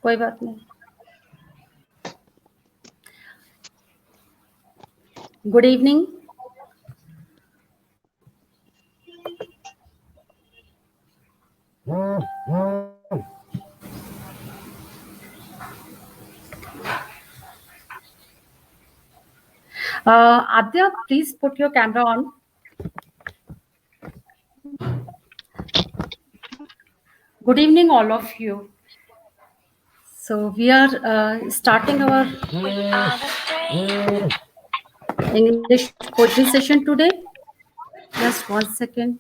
कोई बात नहीं. Good evening. Adya, please put your camera on. Good evening, all of you. So we are starting our English poetry session today. Just 1 second.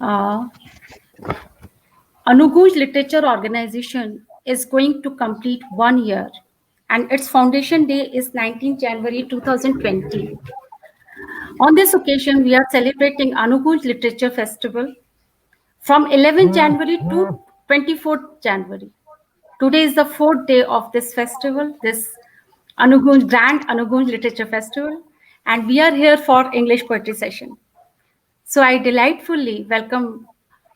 Uh, Anugoonj Literature Organization is going to complete 1 year, and its foundation day is 19 January 2020. On this occasion, we are celebrating Anugoonj Literature Festival from 11 January to 24th January. Today is the fourth day of this festival, this Grand Anugoonj Literature Festival, and we are here for English poetry session. So I delightfully welcome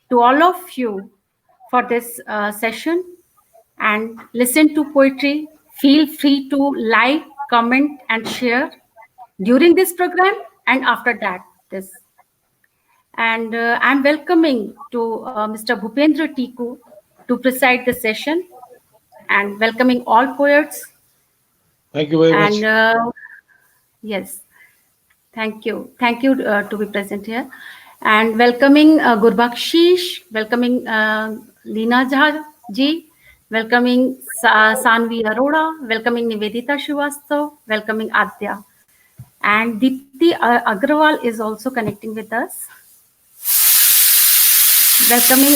to all of you for this session and listen to poetry. Feel free to like, comment, and share during this program and after that. This and I'm welcoming to Mr. Bhupendra Tiku to preside the session and welcoming all poets. Thank you very much. And yes, thank you. Thank you to be present here. And welcoming Gurbakshish, welcoming Leena Jha ji, welcoming Sanvi Arora, welcoming Nivedita Srivastav, welcoming Adya. And Deepti Agrawal is also connecting with us. Welcoming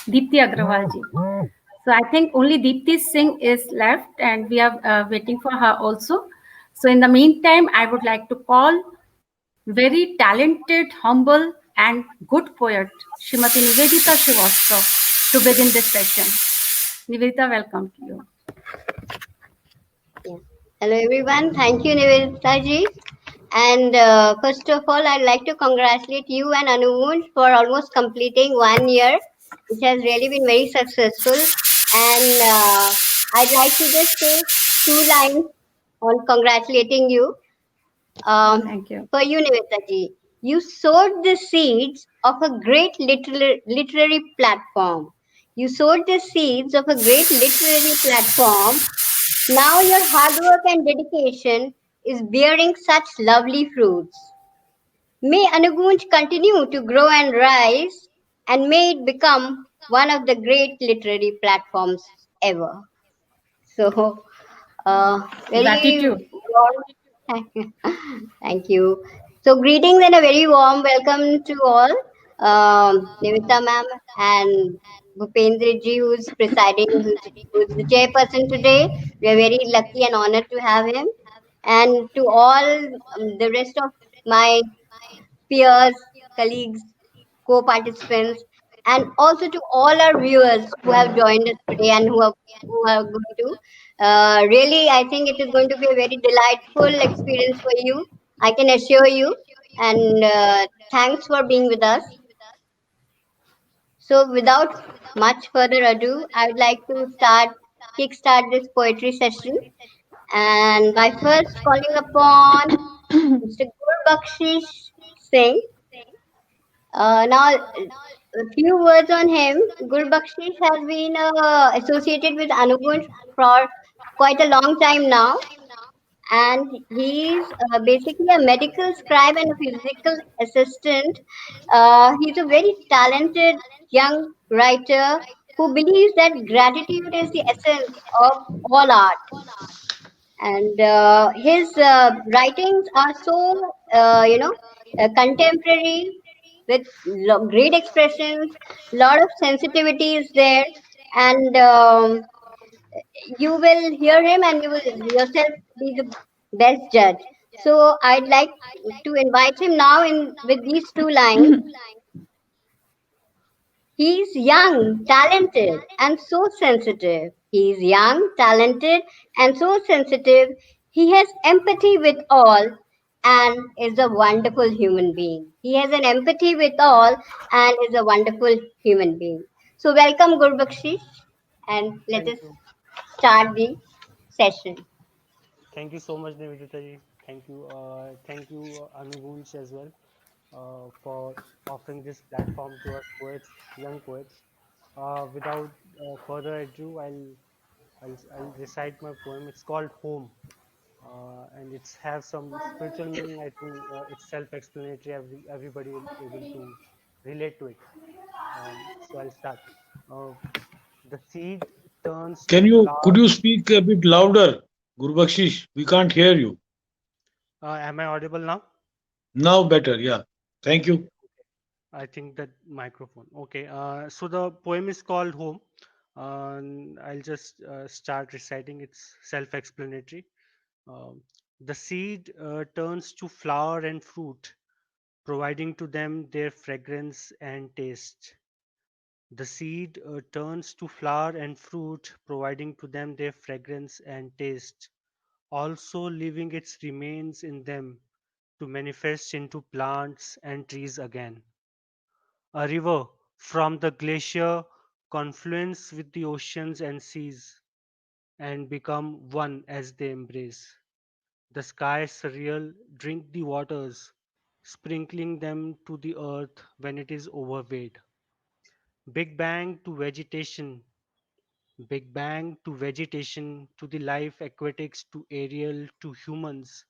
Deepti Agrawal ji. So I think only Deepti Singh is left and we are waiting for her also. So in the meantime, I would like to call very talented, humble and good poet, Srimati Nivedita Srivastav, to begin this session. Nivedita, welcome to you. Yeah. Hello everyone, thank you Nivedita ji. And first of all, I'd like to congratulate you and Anugoonj for almost completing 1 year, which has really been very successful. And I'd like to just say 2 lines on congratulating you. Thank you. For you, Nivedita ji, you sowed the seeds of a great literary platform. You sowed the seeds of a great literary platform. Now your hard work and dedication is bearing such lovely fruits. May Anugoonj continue to grow and rise, and may it become one of the great literary platforms ever. So, very Gratitude. warm. Thank you. So, greetings and a very warm welcome to all. Nivita ma'am and Bhupendra ji, who's presiding, who's the chairperson today. We are very lucky and honored to have him. And to all the rest of my peers, colleagues, co-participants, and also to all our viewers who have joined us today and who are going to. Really, I think it is going to be a very delightful experience for you. I can assure you. And thanks for being with us. So, without much further ado, I would like to kickstart this poetry session. And by first calling upon Mr. Gurbakshish Singh. Now, a few words on him. Gurbakshish has been associated with Anugoonj for quite a long time now, and he's basically a medical scribe and a physical assistant. He's a very talented young writer who believes that gratitude is the essence of all art. And his writings are so, contemporary with great expressions, lot of sensitivity is there, and you will hear him and you will yourself be the best judge. So I'd like to invite him now in with these 2 lines. He's young, talented, and so sensitive. He is young, talented, and so sensitive. He has empathy with all and is a wonderful human being. He has an empathy with all and is a wonderful human being. So, welcome, Gurbakshish, and let us Thank you. start the session. Thank you so much, Nivedita ji. Thank you. Thank you, Anugoonj as well, for offering this platform to us poets, young poets. Without further ado, I'll recite my poem. It's called Home, and it's have some spiritual meaning. I think it's self-explanatory. Everybody will able to relate to it. So I'll start. Uh, the seed turns to Could flower. you speak a bit louder, Gurbakshish? We can't hear you. Am I audible now? Now better, yeah. Thank you. I think that microphone. Okay. So the poem is called Home. And I'll just start reciting. It's self-explanatory. The seed turns to flower and fruit, providing to them their fragrance and taste. The seed turns to flower and fruit, providing to them their fragrance and taste, also leaving its remains in them to manifest into plants and trees again. A river from the glacier confluence with the oceans and seas and become one as they embrace. The sky surreal drink the waters, sprinkling them to the earth when it is overweighed. Big bang to vegetation, big bang to vegetation, to the life aquatics, to aerial, to humans,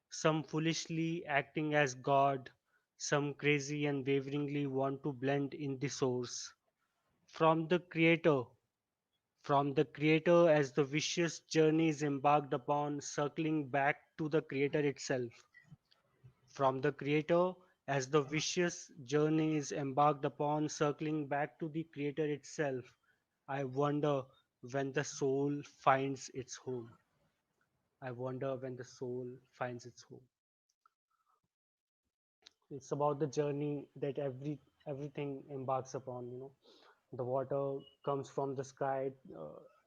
some foolishly acting as God, some crazy and waveringly want to blend in the source. From the Creator, from the Creator as the vicious journey is embarked upon, circling back to the Creator itself. From the Creator as the vicious journey is embarked upon, circling back to the Creator itself, I wonder when the soul finds its home. I wonder when the soul finds its home. It's about the journey that everything embarks upon. The water comes from the sky,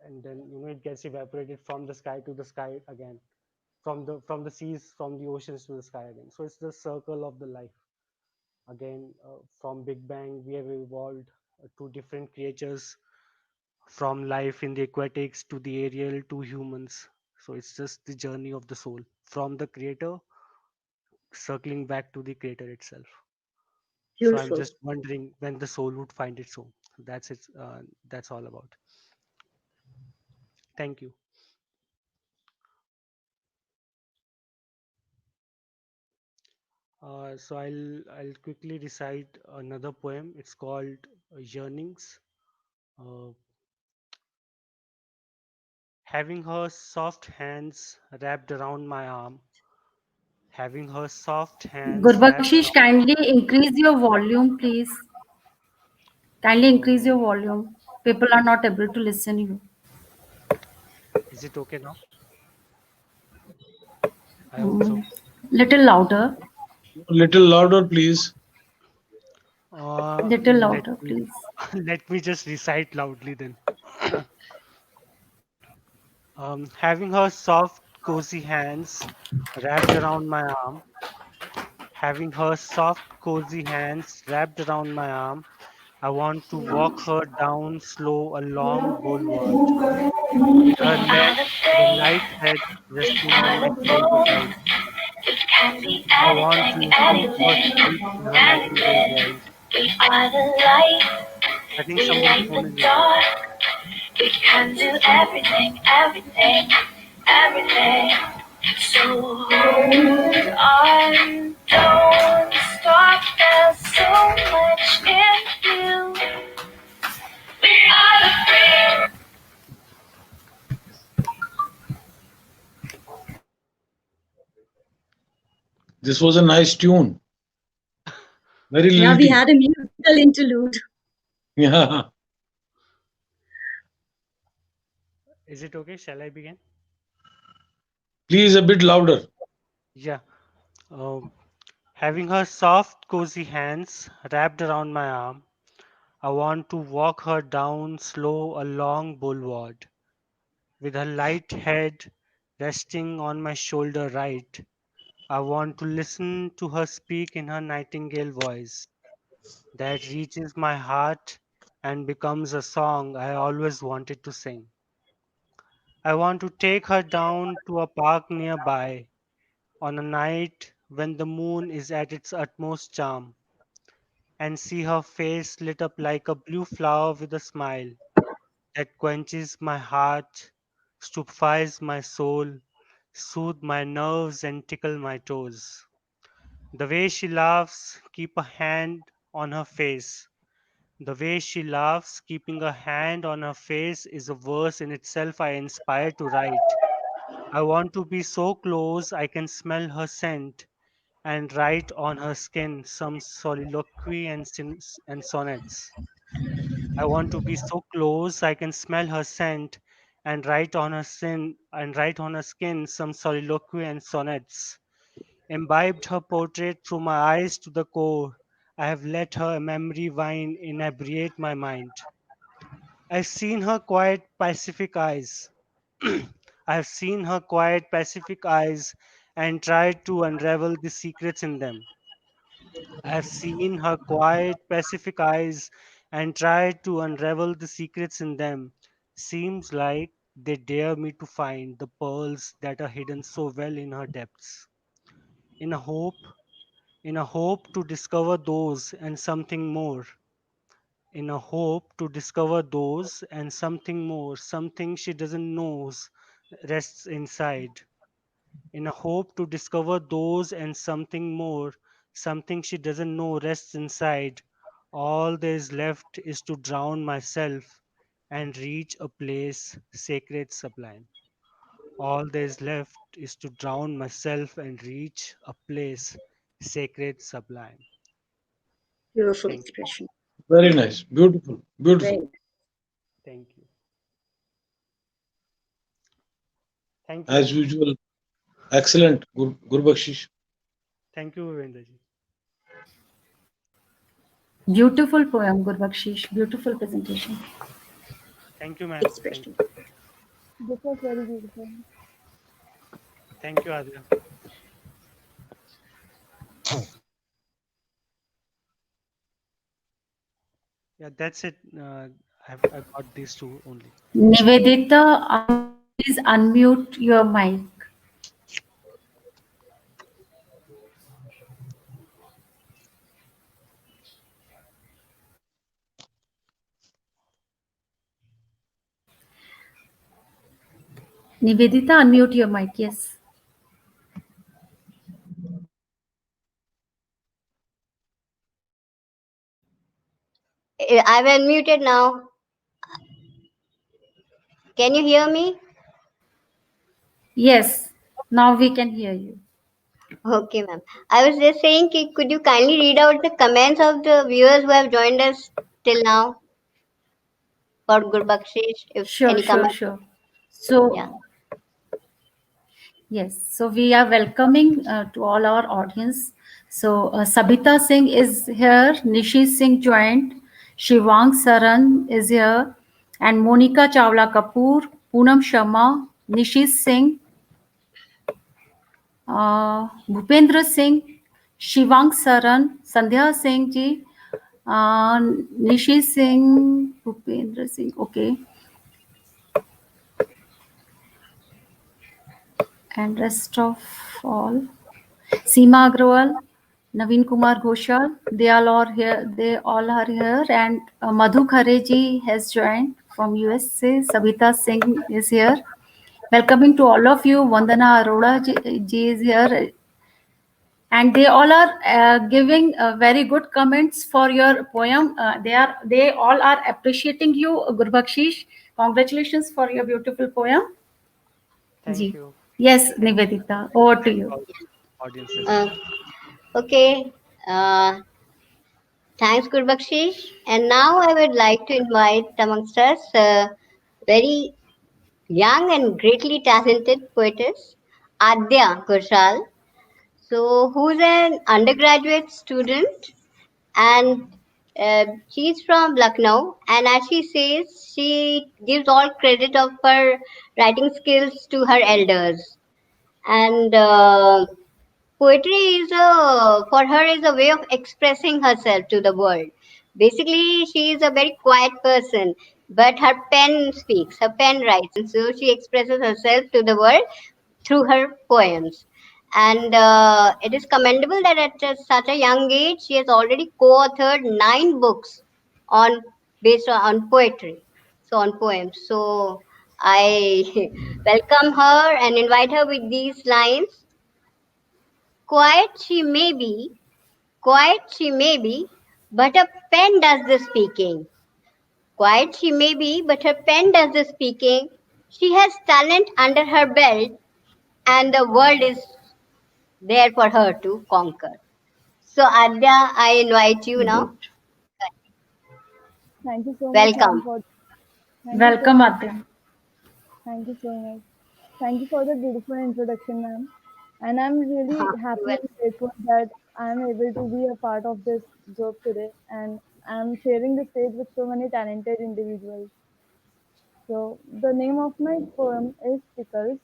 and then it gets evaporated from the sky to the sky again, from the seas, from the oceans to the sky again. So it's the circle of the life again. From Big Bang we have evolved to different creatures, from life in the aquatics to the aerial to humans. So it's just the journey of the soul from the creator circling back to the creator itself. So I'm Beautiful. just wondering when the soul would find its home. That's it. That's all about. Thank you. So I'll quickly recite another poem. It's called Yearnings. Uh, Having her soft hands wrapped around my arm, having her soft hands wrapped Gurbakshish, around. kindly increase your volume, please. Kindly increase your Uh, volume. People are not able to listen you. is it okay now? I hope Mm, so. little louder. Little louder, please. Little Let louder, me please. let me just recite loudly then. Having her soft, cozy hands wrapped around my arm, having her soft, cozy hands wrapped around my arm, I want to walk her down slow along boulevard, her the light head resting on my shoulder tight. It can be I want anything, to soothe her anything, sleep in her nightingale anything. voice. We are the light, I think we somebody's light phone the is ringing. dark. We can do everything, everything, everything. So hold on, don't stop. There's so much in you. We are the free. This was a nice tune. Very Yeah, we lilty. had a musical interlude. Yeah. Is it okay? Shall I begin? Please a bit louder. Yeah. Um, Having her soft, cozy hands wrapped around my arm, I want to walk her down slow along boulevard, with her light head resting on my shoulder right. I want to listen to her speak in her nightingale voice that reaches my heart and becomes a song I always wanted to sing. I want to take her down to a park nearby on a night when the moon is at its utmost charm and see her face lit up like a blue flower with a smile that quenches my heart, stupefies my soul, soothe my nerves and tickle my toes. The way she laughs, keep a hand on her face. The way she laughs, keeping a hand on her face, is a verse in itself I inspire to write. I want to be so close I can smell her scent and write on her skin some soliloquy and sonnets. I want to be so close I can smell her scent and write on her skin some soliloquy and sonnets. Imbibed her portrait through my eyes to the core. I have let her memory wine inebriate my mind. I've seen her quiet, pacific eyes. I've seen her quiet, pacific eyes and tried to unravel the secrets in them. I've seen her quiet, pacific eyes and tried to unravel the secrets in them. Seems like they dare me to find the pearls that are hidden so well in her depths. In a hope, in a hope to discover those and something more. In a hope to discover those and something more, something she doesn't know rests inside. In a hope to discover those and something more, something she doesn't know rests inside. All there is left is to drown myself and reach a place sacred sublime. All there is left is to drown myself and reach a place sacred sublime. Beautiful Thank you. expression. Very nice. Beautiful. Beautiful. Very Thank you. Thank you. As usual. Excellent. Gurbakshish. Thank you, Vivendraji. beautiful poem, Gurbakshish. Beautiful presentation, Thank you, ma'am. Thank expression. you. This was very beautiful. Thank you, Adya. Yeah, that's it. I got these two only. Nivedita, please unmute your mic. Nivedita, unmute your mic. Yes. I've unmuted now. Can you hear me? Yes. Now we can hear you. Okay, ma'am. I was just saying, could you kindly read out the comments of the viewers who have joined us till now for Gurbakshish, if Sure, any sure, comment? sure. Yeah. So, yes, so we are welcoming to all our audience. So, Sabita Singh is here, Nishi Singh joined, Shivang Saran is here, and Monica Chawla Kapoor, Poonam Sharma, Nishi Singh, Bhupendra Singh, Shivang Saran, Sandhya Singh ji, uh, Nishi Singh, Bhupendra Singh, okay, and rest of all. Seema Agrawal, Naveen Kumar Ghoshal, they all are here. They all are here, and Madhu Khareji has joined from USA. Sabita Singh is here. Welcoming to all of you. Vandana Arora ji is here, and they all are giving very good comments for your poem. They all are appreciating you, Gurbakshish. Congratulations for your beautiful poem. Thank Ji. you. Yes, Thank you. Nivedita, over to Thank you. all audience as well. Uh, okay. Uh, Thanks, Gurbakshish. And now I would like to invite amongst us a very young and greatly talented poetess, Adya Ghoshal. So, who's an undergraduate student and She's from Lucknow, and as she says, she gives all credit of her writing skills to her elders. And poetry is a for her is a way of expressing herself to the world. Basically, she is a very quiet person, but her pen speaks, her pen writes, and so she expresses herself to the world through her poems. And it is commendable that at such a young age, she has already co-authored 9 books on based on poetry, so on poems. So I welcome her and invite her with these lines. Quiet she may be, quiet she may be, but her pen does the speaking. Quiet she may be, but her pen does the speaking. She has talent under her belt, and the world is there for her to conquer. So, Adya, I invite you now. Good. Thank you so much, ma'am, Welcome. for thank you so Welcome, much. Adya. Thank you so much. Thank you for the beautiful introduction, ma'am. And I'm really You're happy and welcome. grateful that I'm able to be a part of this group today, and I'm sharing the stage with so many talented individuals. So the name of my poem is Pickles,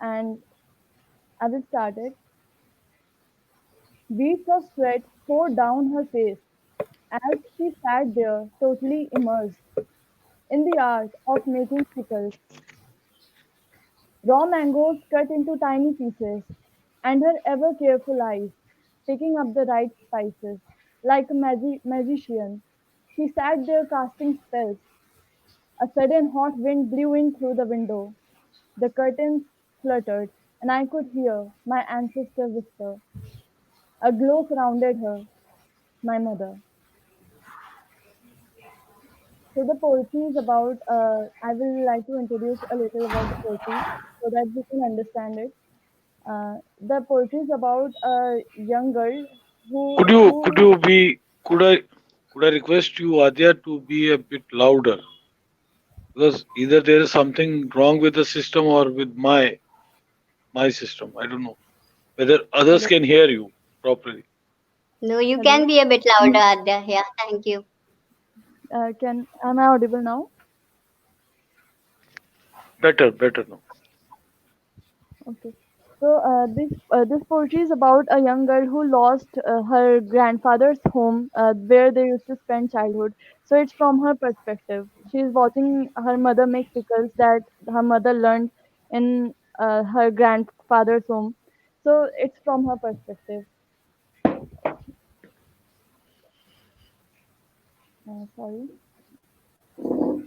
and I will start it. Beads of sweat poured down her face as she sat there, totally immersed in the art of making pickles. Raw mangoes cut into tiny pieces, and her ever careful eyes picking up the right spices. Like a magician, she sat there casting spells. A sudden hot wind blew in through the window. The curtains fluttered, and I could hear my ancestor whisper. A glow surrounded her, my mother. So the poetry is about, I will like to introduce a little about the poetry so that we can understand it. The poetry is about a young girl Could who you could who you be could I request you, Adya, to be a bit louder? Because either there is something wrong with the system or with my system. I don't know whether others hello, can hear you properly. No, you can hello. be a bit louder, Adya. Yeah, thank you. Can am I audible now? Better now. Okay. So this poetry is about a young girl who lost her grandfather's home where they used to spend childhood. So it's from her perspective. She is watching her mother make pickles that her mother learned in her grandfather's home. So it's from her perspective. Sorry.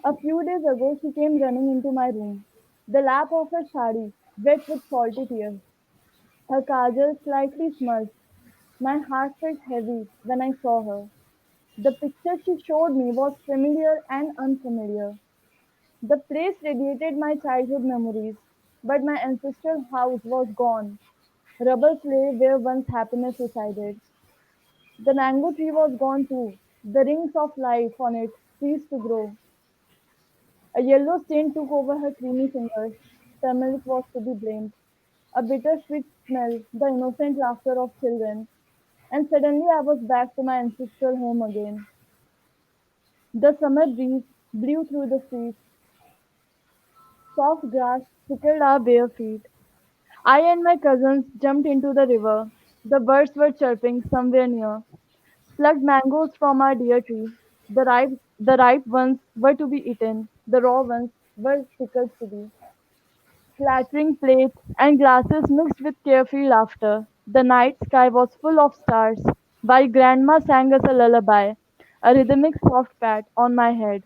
A few days ago, she came running into my room, the lap of her sari wet with salty tears, her kajal slightly smudged. My heart felt heavy when I saw her. The picture she showed me was familiar and unfamiliar. The place radiated my childhood memories, but my ancestral house was gone. Rubble lay where once happiness resided. The mango tree was gone too. The rings of life on it ceased to grow. A yellow stain took over her creamy fingers. Turmeric was to be blamed. A bittersweet smell, the innocent laughter of children. And suddenly I was back to my ancestral home again. The summer breeze blew through the streets. Soft grass tickled our bare feet. I and my cousins jumped into the river. The birds were chirping somewhere near. Plucked mangoes from our dear tree. The ripe ones were to be eaten. The raw ones were pickles to be. Clattering plates and glasses mixed with carefree laughter. The night sky was full of stars, while Grandma sang us a lullaby, a rhythmic soft pat on my head.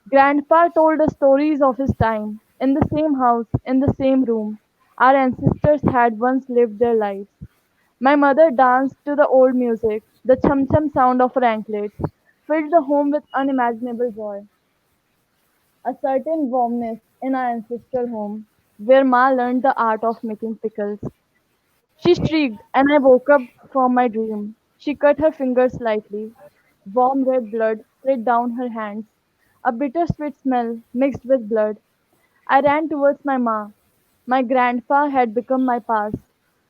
Grandpa told us stories of his time. In the same house, in the same room, our ancestors had once lived their lives. My mother danced to the old music. The chum chum sound of her anklets filled the home with unimaginable joy. A certain warmness in our ancestral home, where Ma learned the art of making pickles. She shrieked, and I woke up from my dream. She cut her fingers slightly. Warm red blood slid down her hands. A bittersweet smell mixed with blood. I ran towards my ma. My grandpa had become my past.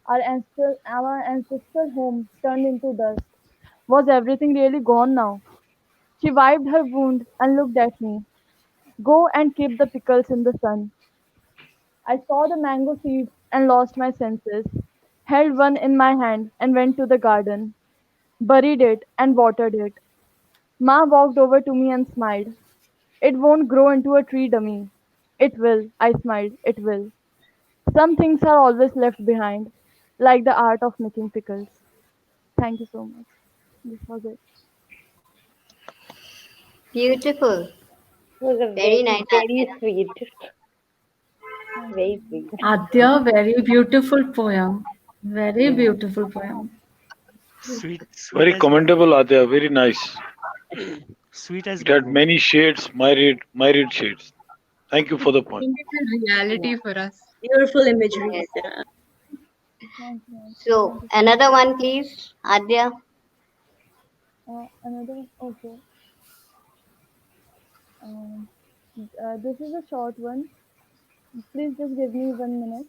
Our ancestral home turned into dust. Was everything really gone now? She wiped her wound and looked at me. Go and keep the pickles in the sun. I saw the mango seeds and lost my senses, held one in my hand and went to the garden, buried it and watered it. Ma walked over to me and smiled. It won't grow into a tree, dummy. It will, I smiled, it will. Some things are always left behind, like the art of making pickles. Thank you so much. This was it. Beautiful. It was a Very very, nice, very Adya. sweet. Thank Very you. sweet. Adya, very beautiful poem. Very Yeah. beautiful poem. Sweet Very as commendable, Adya. Very nice. sweet as It had mango. many shades, myriad shades. Thank you for the point. Painted a Yeah. reality for us. Beautiful imagery. Yes. Thank you. Thank So you so much. another one, please, Adya. Another, okay. Um, this is a short one. Please just give me 1 minute.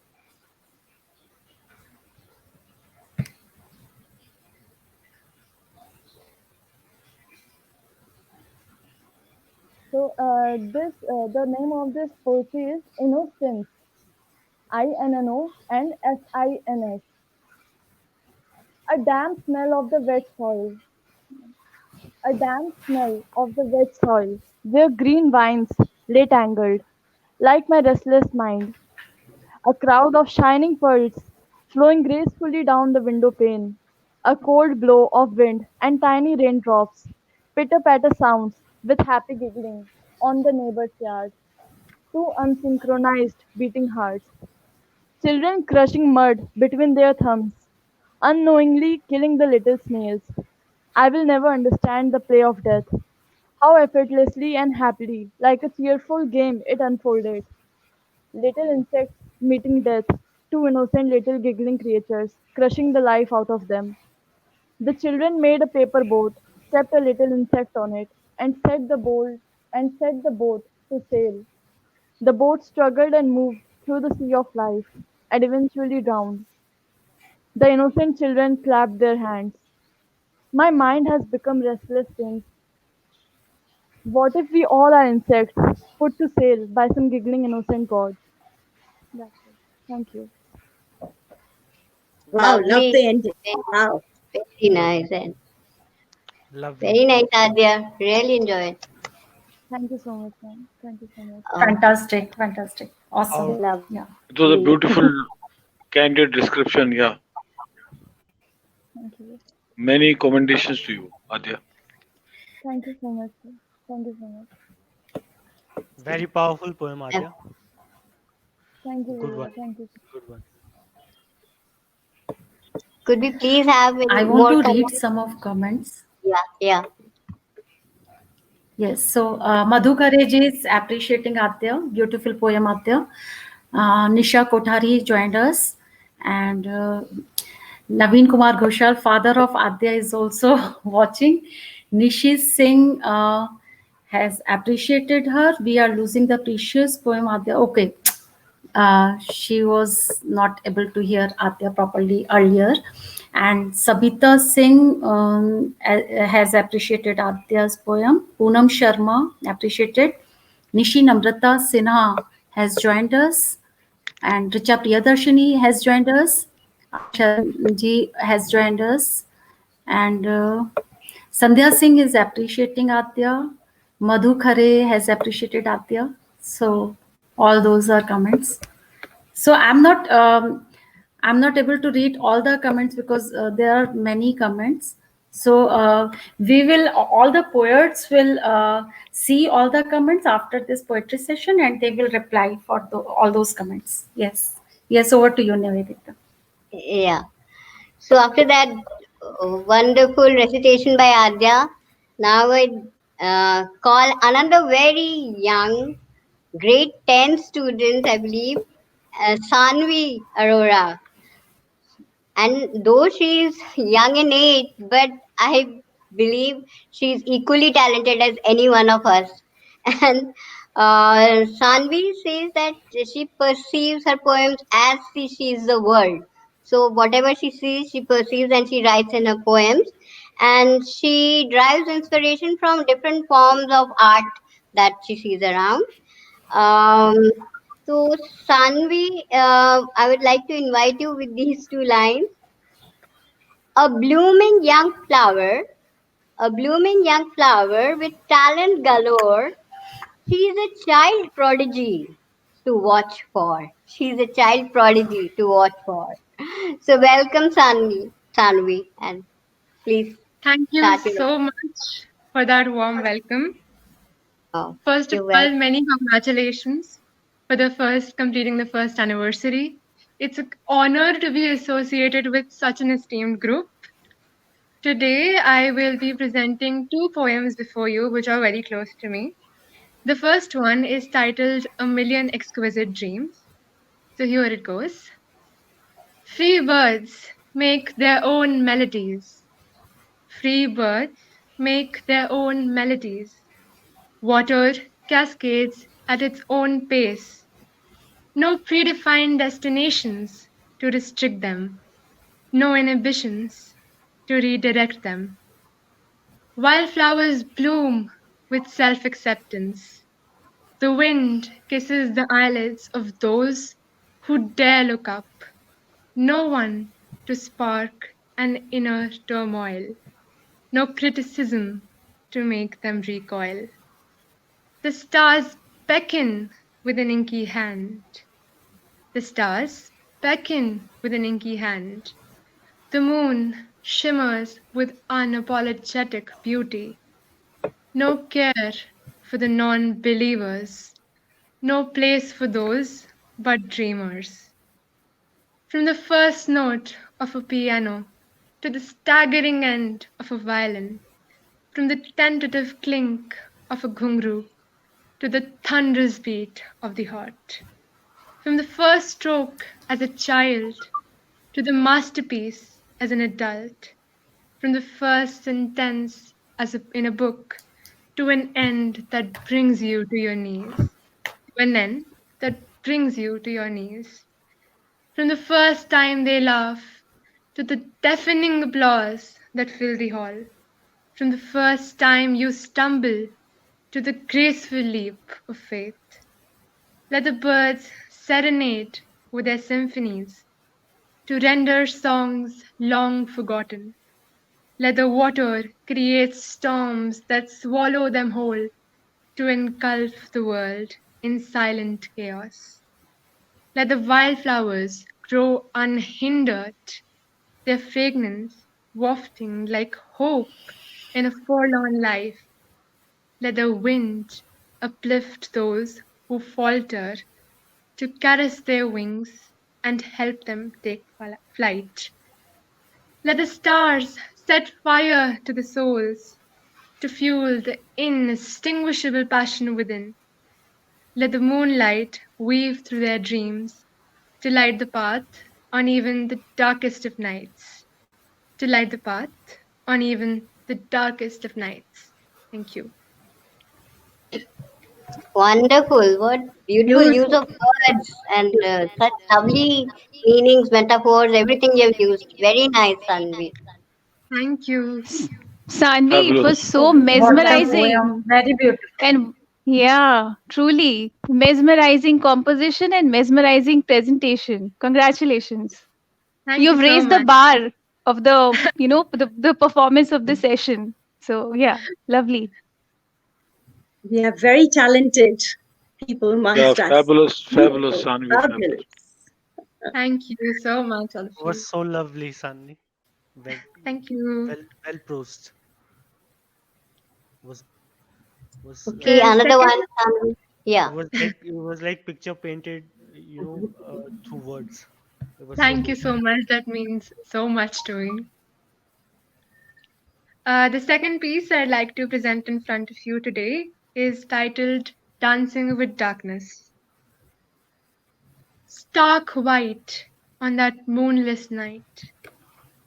So, the name of this poetry is Innocence. INNO and SINS. A damp smell of the wet soil. A damp smell of the wet soil, where green vines lay tangled, like my restless mind. A crowd of shining pearls flowing gracefully down the window pane. A cold blow of wind and tiny raindrops. Pitter patter sounds with happy giggling on the neighbor's yard. Two unsynchronized beating hearts. Children crushing mud between their thumbs, unknowingly killing the little snails. I will never understand the play of death. How effortlessly and happily, like a cheerful game, it unfolded. Little insects meeting death, two innocent little giggling creatures, crushing the life out of them. The children made a paper boat, stepped a little insect on it, and set the boat to sail. The boat struggled and moved through the sea of life, and eventually drowned. The innocent children clapped their hands. My mind has become restless since. What if we all are insects, put to sale by some giggling innocent god? That's it. Thank you. Wow, love Lovely. the ending. Very, Wow. very nice and Lovely. very nice, Adya. Really enjoyed. Thank you so much, ma'am. Thank you so much. Fantastic, fantastic. Awesome. Our Yeah. It was a Lovely. beautiful, candid description. Yeah. Thank you. Many commendations to you, Adya. Thank you so much, sir. Thank you so much. very powerful poem, Adya. Thank you, Good Vivek. one. Thank you. Good one. Could we please have I any want more to read comments? some of comments. Yeah, yeah. Yes, so Madhu Courage is appreciating Adya, beautiful poem Adya. Nisha Kothari joined us, and Naveen Kumar Ghoshal, father of Adya, is also watching. Nishi Singh has appreciated her. We are losing the precious poem Adya. Okay, she was not able to hear Adya properly earlier. And Sabita Singh has appreciated Adya's poem. Poonam Sharma appreciated. Nishi Namrata Sinha has joined us. And Richa Priyadarshini has joined us. Anshan ji has joined us. And Sandhya Singh is appreciating Adya. Madhu Khare has appreciated Adya. So all those are comments. So I'm not able to read all the comments because there are many comments. So we will all the poets will see all the comments after this poetry session, and they will reply for all those comments. Yes, yes. Over to you, Nivedita. Yeah. So after that wonderful recitation by Adya, now I call another very young, grade 10 student, I believe, Sanvi Arora. And though she is young in age, but I believe she is equally talented as any one of us. And Sanvi says that she perceives her poems as she sees the world. So whatever she sees, she perceives and she writes in her poems. and she derives inspiration from different forms of art that she sees around. Um, so, Sanvi, I would like to invite you with these two lines. A blooming young flower, a blooming young flower with talent galore. She's a child prodigy to watch for. She's a child prodigy to watch for. So, welcome, Sanvi, and please Thank you start your. so much for that warm welcome. Oh, First of you're all, welcome. many congratulations for the first completing the first anniversary. It's an honor to be associated with such an esteemed group. Today, I will be presenting two poems before you, which are very close to me. The first one is titled A Million Exquisite Dreams. So here it goes. Free birds make their own melodies. Free birds make their own melodies. Water cascades at its own pace. No predefined destinations to restrict them. No inhibitions to redirect them. Wildflowers bloom with self acceptance. The wind kisses the eyelids of those who dare look up. No one to spark an inner turmoil. No criticism to make them recoil. The stars beckon with an inky hand. The stars beckon with an inky hand. The moon shimmers with unapologetic beauty. No care for the non believers, no place for those but dreamers. From the first note of a piano to the staggering end of a violin, from the tentative clink of a ghungru to the thunderous beat of the heart, from the first stroke as a child to the masterpiece as an adult, from the first sentence in a book to an end that brings you to your knees, to an end that brings you to your knees. From the first time they laugh to the deafening applause that fill the hall, from the first time you stumble to the graceful leap of faith. Let the birds serenade with their symphonies to render songs long forgotten. Let the water create storms that swallow them whole to engulf the world in silent chaos. Let the wildflowers grow unhindered, their fragrance wafting like hope in a forlorn life. Let the wind uplift those who falter to caress their wings and help them take flight. Let the stars set fire to the souls to fuel the inextinguishable passion within. Let the moonlight weave through their dreams to light the path on even the darkest of nights. To light the path on even the darkest of nights. Thank you. Wonderful. What beautiful use of Beautiful. words and such lovely meanings, metaphors, everything you've used. Very nice, Sanvi. Thank you. Sanvi, it was Fabulous. so What a poem. mesmerizing. Very beautiful. And yeah, truly mesmerizing composition and mesmerizing presentation. Congratulations. Thank you You've so raised the much. bar of the performance of the session. So yeah, lovely. We have very talented people Yeah, amongst us. fabulous, fabulous, Beautiful. Sanvi, fabulous. Fabulous. Thank you so much, all of It you. was so lovely, Sunny. Well, Thank you. well prosed. Was was Okay, The another second, one, Sanvi. Yeah. it was like picture painted, through words. It was so thank you beautiful. so much. That means so much to me. The second piece I'd like to present in front of you today is titled Dancing with Darkness. Stark white on that moonless night,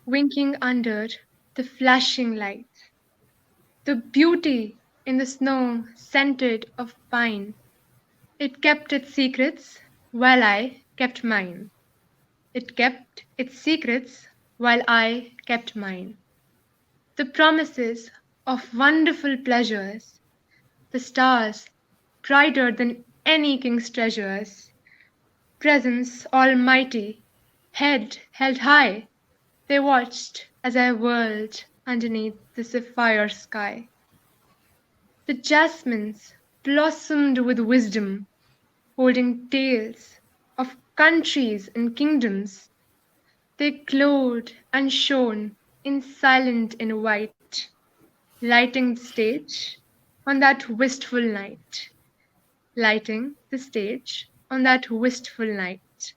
winking under the flashing light. The beauty in the snow scented of pine. It kept its secrets while I kept mine. It kept its secrets while I kept mine. the promises of wonderful pleasures, the stars brighter than any king's treasures, presence almighty, head held high, they watched as I whirled underneath the sapphire sky. The jasmines blossomed with wisdom, holding tales of countries and kingdoms. They glowed and shone in silent and white, lighting the stage on that wistful night, lighting the stage on that wistful night.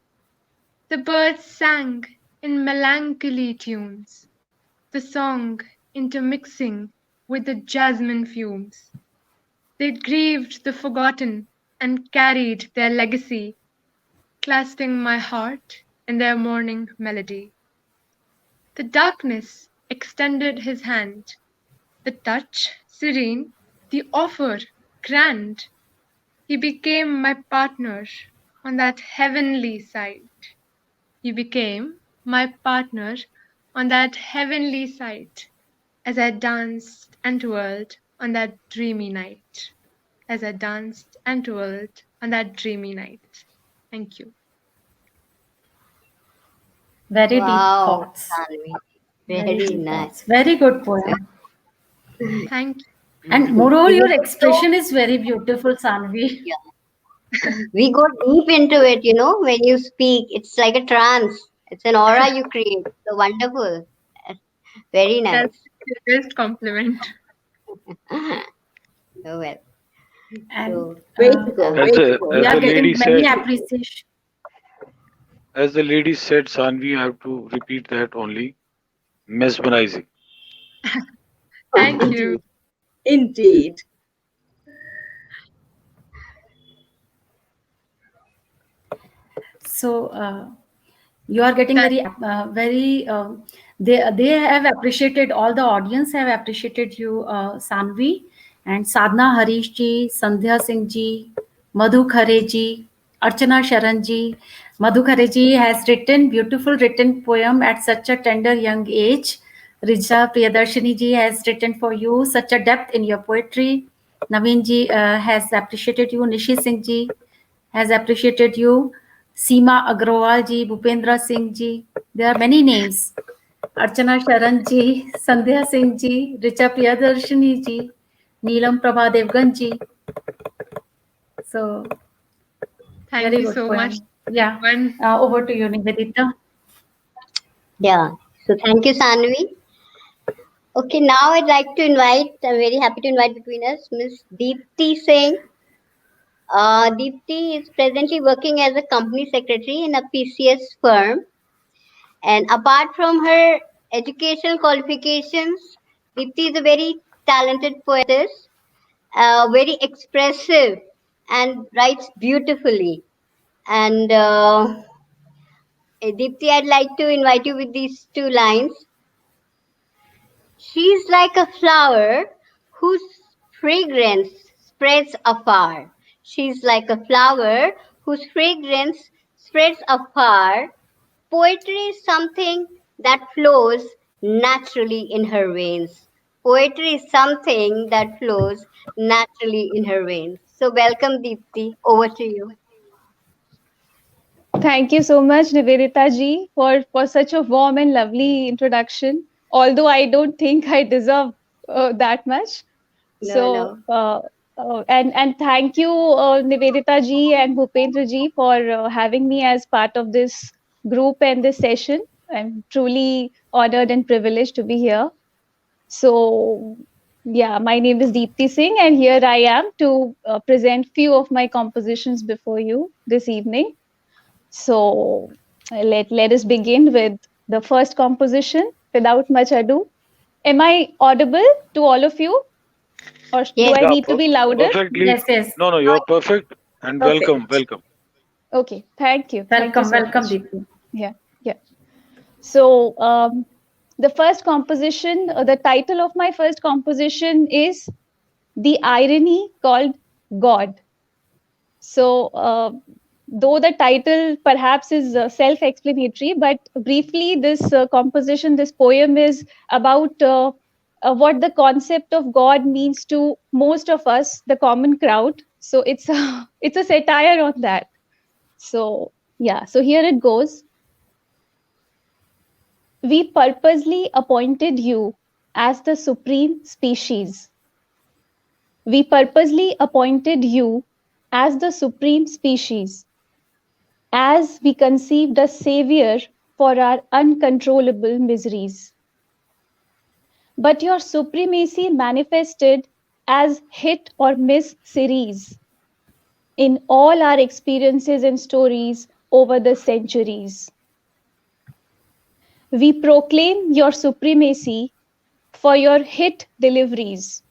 The birds sang in melancholy tunes, the song intermixing with the jasmine fumes. They grieved the forgotten and carried their legacy, clasping my heart in their morning melody. The darkness extended his hand, the touch serene, the offer grand. He became my partner on that heavenly side. He became my partner on that heavenly side as I danced and twirled on that dreamy night. As I danced and twirled on that dreamy night. Thank you. Very deep Wow, thoughts. Tanvi. Very Very deep nice. thoughts. Very good poem. Thank you. And Beautiful. moreover, We your go so, expression is very beautiful, Sanvi. yeah, we go deep into it, when you speak. It's like a trance. It's an aura you create. So wonderful. Very That's nice. the greatest compliment. Oh, well. And So, Way to go, As way to the go. we as are the getting lady many said, appreciation. Sanvi, I have to repeat that only. Mesmerizing. Thank you. Indeed, indeed. So you are getting That very they have appreciated, all the audience have appreciated you, Sanvi, and Sadhna Harish ji, Sandhya Singh ji, Madhu Khare ji, Archana Sharan ji. Madhu Khare ji has written beautiful written poem at such a tender young age. Rija Priyadarshini ji has written for you such a depth in your poetry. Naveen ji has appreciated you. Nishi Singh ji has appreciated you. Seema Agrawal ji, Bhupendra Singh ji. There are many names. Archana Sharan ji, Sandhya Singh ji, Richa Priyadarshini ji, Neelam Prabha Devgan ji. So, thank very you good so much, poem. Yeah. everyone. Over to you, Nivedita. yeah. So, thank you, Sanvi. Okay, now I'd like to invite, I'm very happy to invite between us Miss Deepti Singh. Deepti is presently working as a company secretary in a PCS firm. And apart from her educational qualifications, Deepti is a very talented poetess, very expressive, and writes beautifully. And Deepti, I'd like to invite you with these two lines. She's like a flower whose fragrance spreads afar. She's like a flower whose fragrance spreads afar. Poetry is something that flows naturally in her veins. Poetry is something that flows naturally in her veins. So, welcome, Deepti. Over to you. Thank you so much, Nivedita ji, for such a warm and lovely introduction. Although I don't think I deserve that much. No, So, no. and thank you, Nivedita ji and Bhupendra ji, for having me as part of this group and this session. I'm truly honored and privileged to be here. So, yeah, my name is Deepti Singh, and here I am to present few of my compositions before you this evening. So, let us begin with the first composition. Without much ado, am I audible to all of you, or do Yes, I Yeah, need to be louder? perfectly. Yes, yes. No, no, you're perfect. And welcome, Perfect. welcome. Okay, thank you. Thank you Welcome, so welcome, much. Deepti. Yeah, yeah. So, the first composition, the title of my first composition is The Irony Called God. So, though the title perhaps is self explanatory, but briefly, this composition, this poem is about what the concept of God means to most of us, the common crowd. So it's a, it's a satire on that. So yeah, so here it goes. We purposely appointed you as the supreme species. We purposely appointed you as the supreme species, as we conceived a savior for our uncontrollable miseries. But your supremacy manifested as hit or miss series in all our experiences and stories over the centuries. We proclaim your supremacy for your hit deliveries.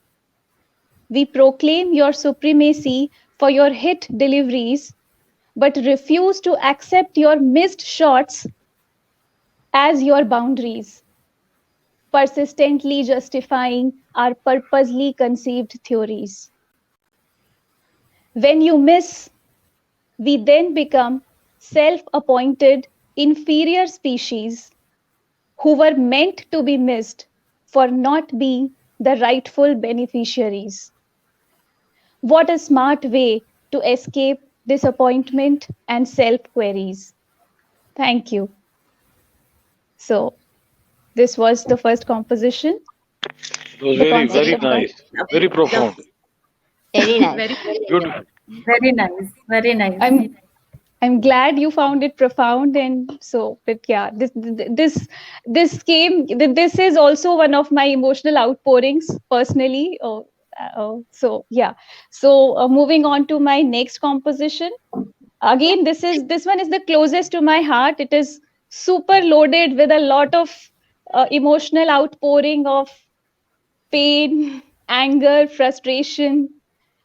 We proclaim your supremacy for your hit deliveries, but refuse to accept your missed shots as your boundaries, persistently justifying our purposely conceived theories. When you miss, we then become self appointed inferior species who were meant to be missed for not being the rightful beneficiaries. What a smart way to escape disappointment and self queries. Thank you. So, this was the first composition, It was the very, concept very of God. nice, very profound, Very nice. Very beautiful. Very nice. Very nice. I'm I'm glad you found it profound, and so but yeah, this came. This is also one of my emotional outpourings personally. So yeah. So moving on to my next composition. Again, this one is the closest to my heart. It is super loaded with a lot of emotional outpouring of pain, anger, frustration,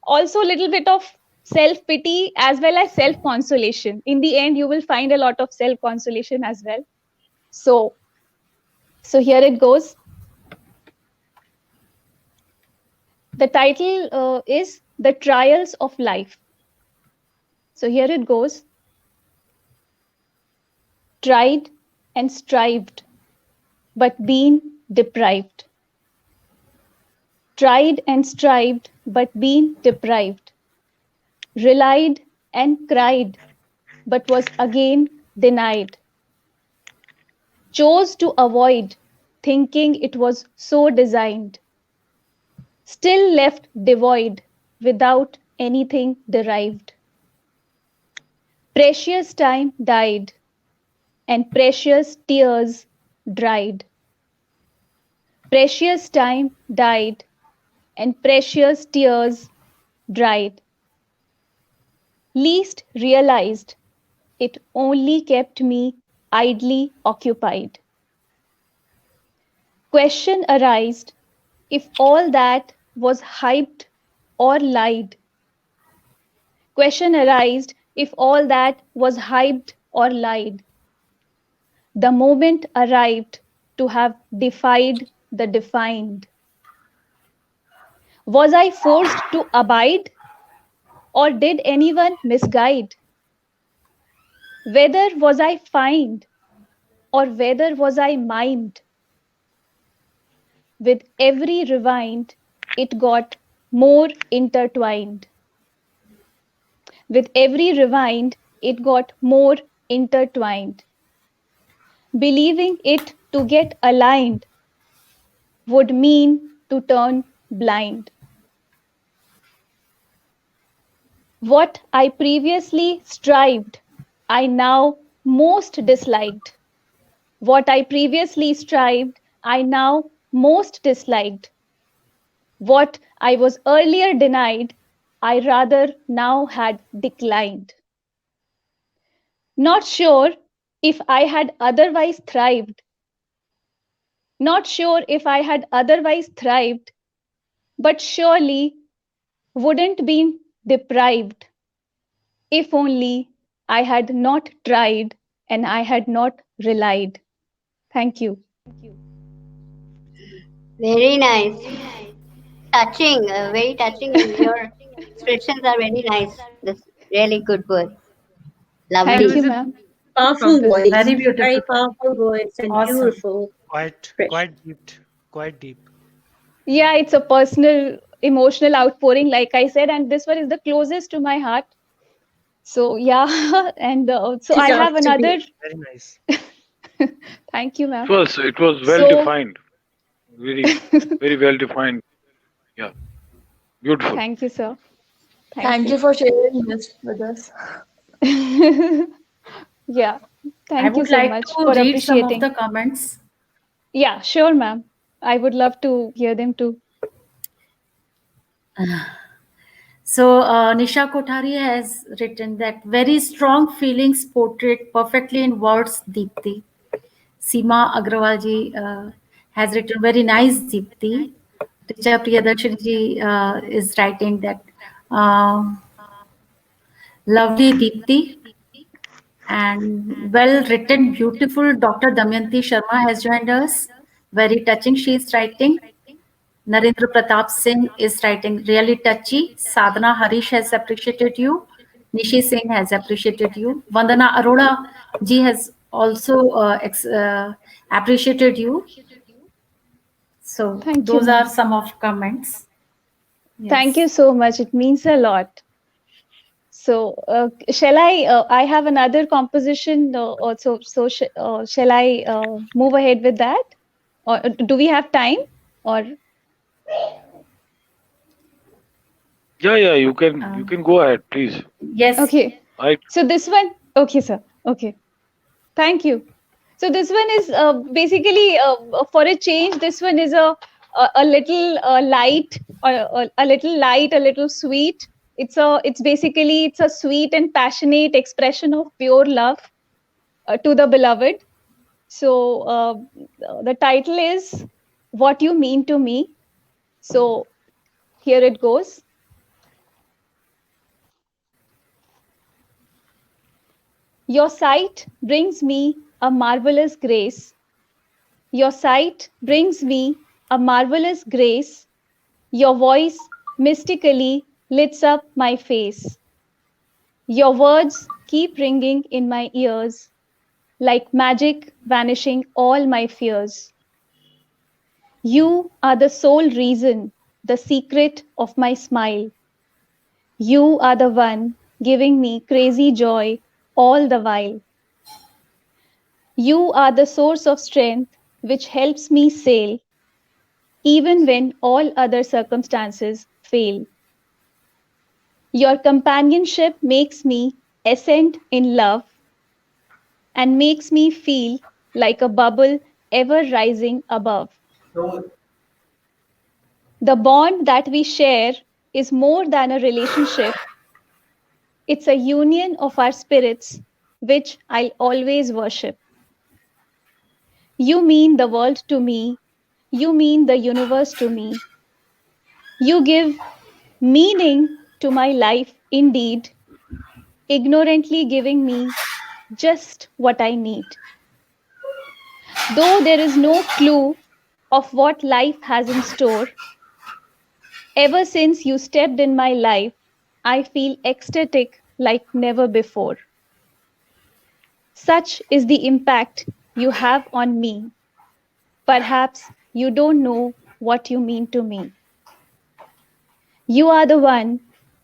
also a little bit of self pity as well as self consolation. In the end, you will find a lot of self consolation as well. So, so here it goes. The title is The Trials of Life. So here it goes. Tried and strived, but been deprived. Tried and strived, but been deprived. Relied and cried, but was again denied. Chose to avoid, thinking it was so designed. Still left devoid, without anything derived. Precious time died, and precious tears dried. Precious time died, and precious tears dried. Least realized, it only kept me idly occupied. Question arised if all that was hyped or lied. Question arised if all that was hyped or lied. The moment arrived to have defied the defined. Was I forced to abide, or did anyone misguide? Whether was I fined, or whether was I mimed? With every rewind, it got more intertwined. With every rewind, it got more intertwined. Believing it to get aligned would mean to turn blind. What I previously strived, I now most disliked. What I previously strived, I now most disliked. What I was earlier denied, I rather now had declined. Not sure if I had otherwise thrived. Not sure if I had otherwise thrived, but surely wouldn't been deprived if only I had not tried and I had not relied. Thank you. Very nice. Touching, very touching, and your expressions are very nice. This really good words. That Thank Lovely. was you, a ma'am. Powerful composition. voice, Very beautiful. very powerful voice, and Awesome. beautiful Quite expression. deep, quite deep. Yeah, it's a personal emotional outpouring, like I said, and this one is the closest to my heart. So yeah, and so I have Deserves to be. another. Very nice. Thank you, It ma'am. was it was well So defined, very very well defined. Yeah, beautiful. thank you, sir. Thank Thank you you. for sharing this with us. Yeah, I thank you would so like much to for read some of appreciating. the comments. Yeah, sure, ma'am. I would love to hear them too. So, Nisha Kothari has written that very strong feelings portrayed perfectly in words, Deepti. Seema Agrawal ji has written very nice, Deepti. Richa Priyadarshini ji is writing that uh, lovely, Deepti, and well written, beautiful. Dr. Damayanti Sharma has joined us. Very touching, she is writing. Narendra Pratap Singh is writing really touchy. Sadhana Harish has appreciated you. Nishi Singh has appreciated you. Vandana Arora ji has also appreciated you. So Thank you, those are ma'am. some of comments. Thank you Yes. so much. It means a lot. So, shall I? I have another composition also. So, shall I move ahead with that, or do we have time? Or Yeah, yeah. You Um, can go ahead, please. yes. okay. I So this one, okay, sir. Okay, thank you. So this one is basically for a change. This one is a little light, or a little light, a little sweet. It's basically it's a sweet and passionate expression of pure love to the beloved. So the title is What You Mean to Me. So here it goes. Your sight brings me a marvelous grace. Your sight brings me a marvelous grace. Your voice mystically lights up my face. Your words keep ringing in my ears like magic vanishing all my fears. You are the sole reason, the secret of my smile. You are the one giving me crazy joy all the while. You are the source of strength which helps me sail even when all other circumstances fail. Your companionship makes me ascend in love and makes me feel like a bubble ever rising above. The bond that we share is more than a relationship, it's a union of our spirits, which I'll always worship. You mean the world to me. You mean the universe to me. You give meaning to my life indeed, ignorantly giving me just what I need. Though there is no clue of what life has in store, ever since you stepped in my life, I feel ecstatic like never before. Such is the impact you have on me. Perhaps you don't know what you mean to me. You are the one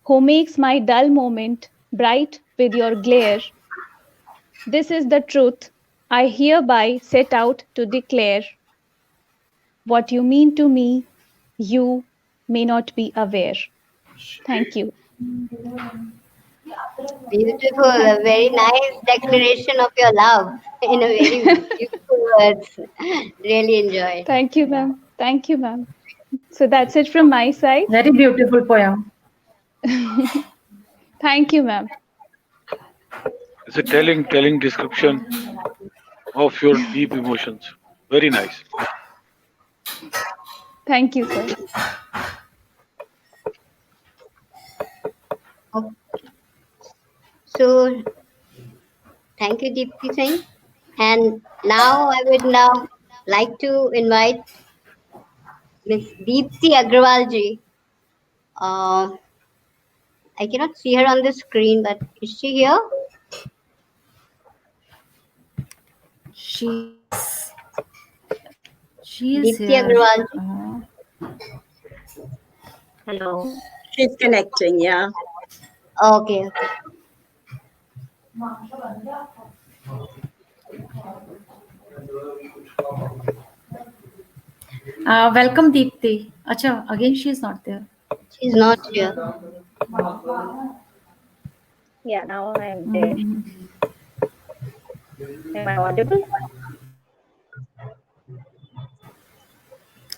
who makes my dull moment bright with your glare. This is the truth I hereby set out to declare. What you mean to me, you may not be aware. Thank you. Beautiful, a very nice declaration of your love in a very beautiful words. Really enjoyed. Thank you, ma'am. Thank you, ma'am. So that's it from my side. Very beautiful poem. Thank you, ma'am. it's a telling description of your deep emotions. Very nice. Thank you, sir. Okay. So thank you, Deepti Singh. And now I would now like to invite Miss Deepti Agrawal ji. Uh, I cannot see her on the screen, but is she here? She is she is Deepti here. Agrawal ji. Hello. She's connecting, yeah. Okay, okay. Welcome, Deepti. Acha, again she is not there. She's not here. Yeah, now I'm there. Mm, Am I audible?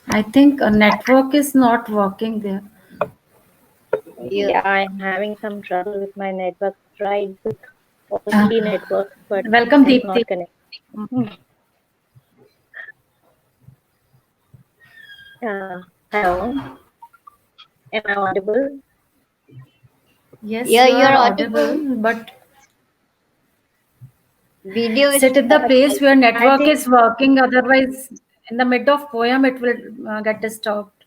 I think a network is not working there. You, Yeah, I'm having some trouble with my network. Tried with all Uh, three networks, but Welcome, it's Deepti. not connecting. Hello. Am I audible? Yes, yeah, you you're are audible. audible, but Video is sit in the place where I network think is working. Otherwise, in the mid of poem, it will get disturbed.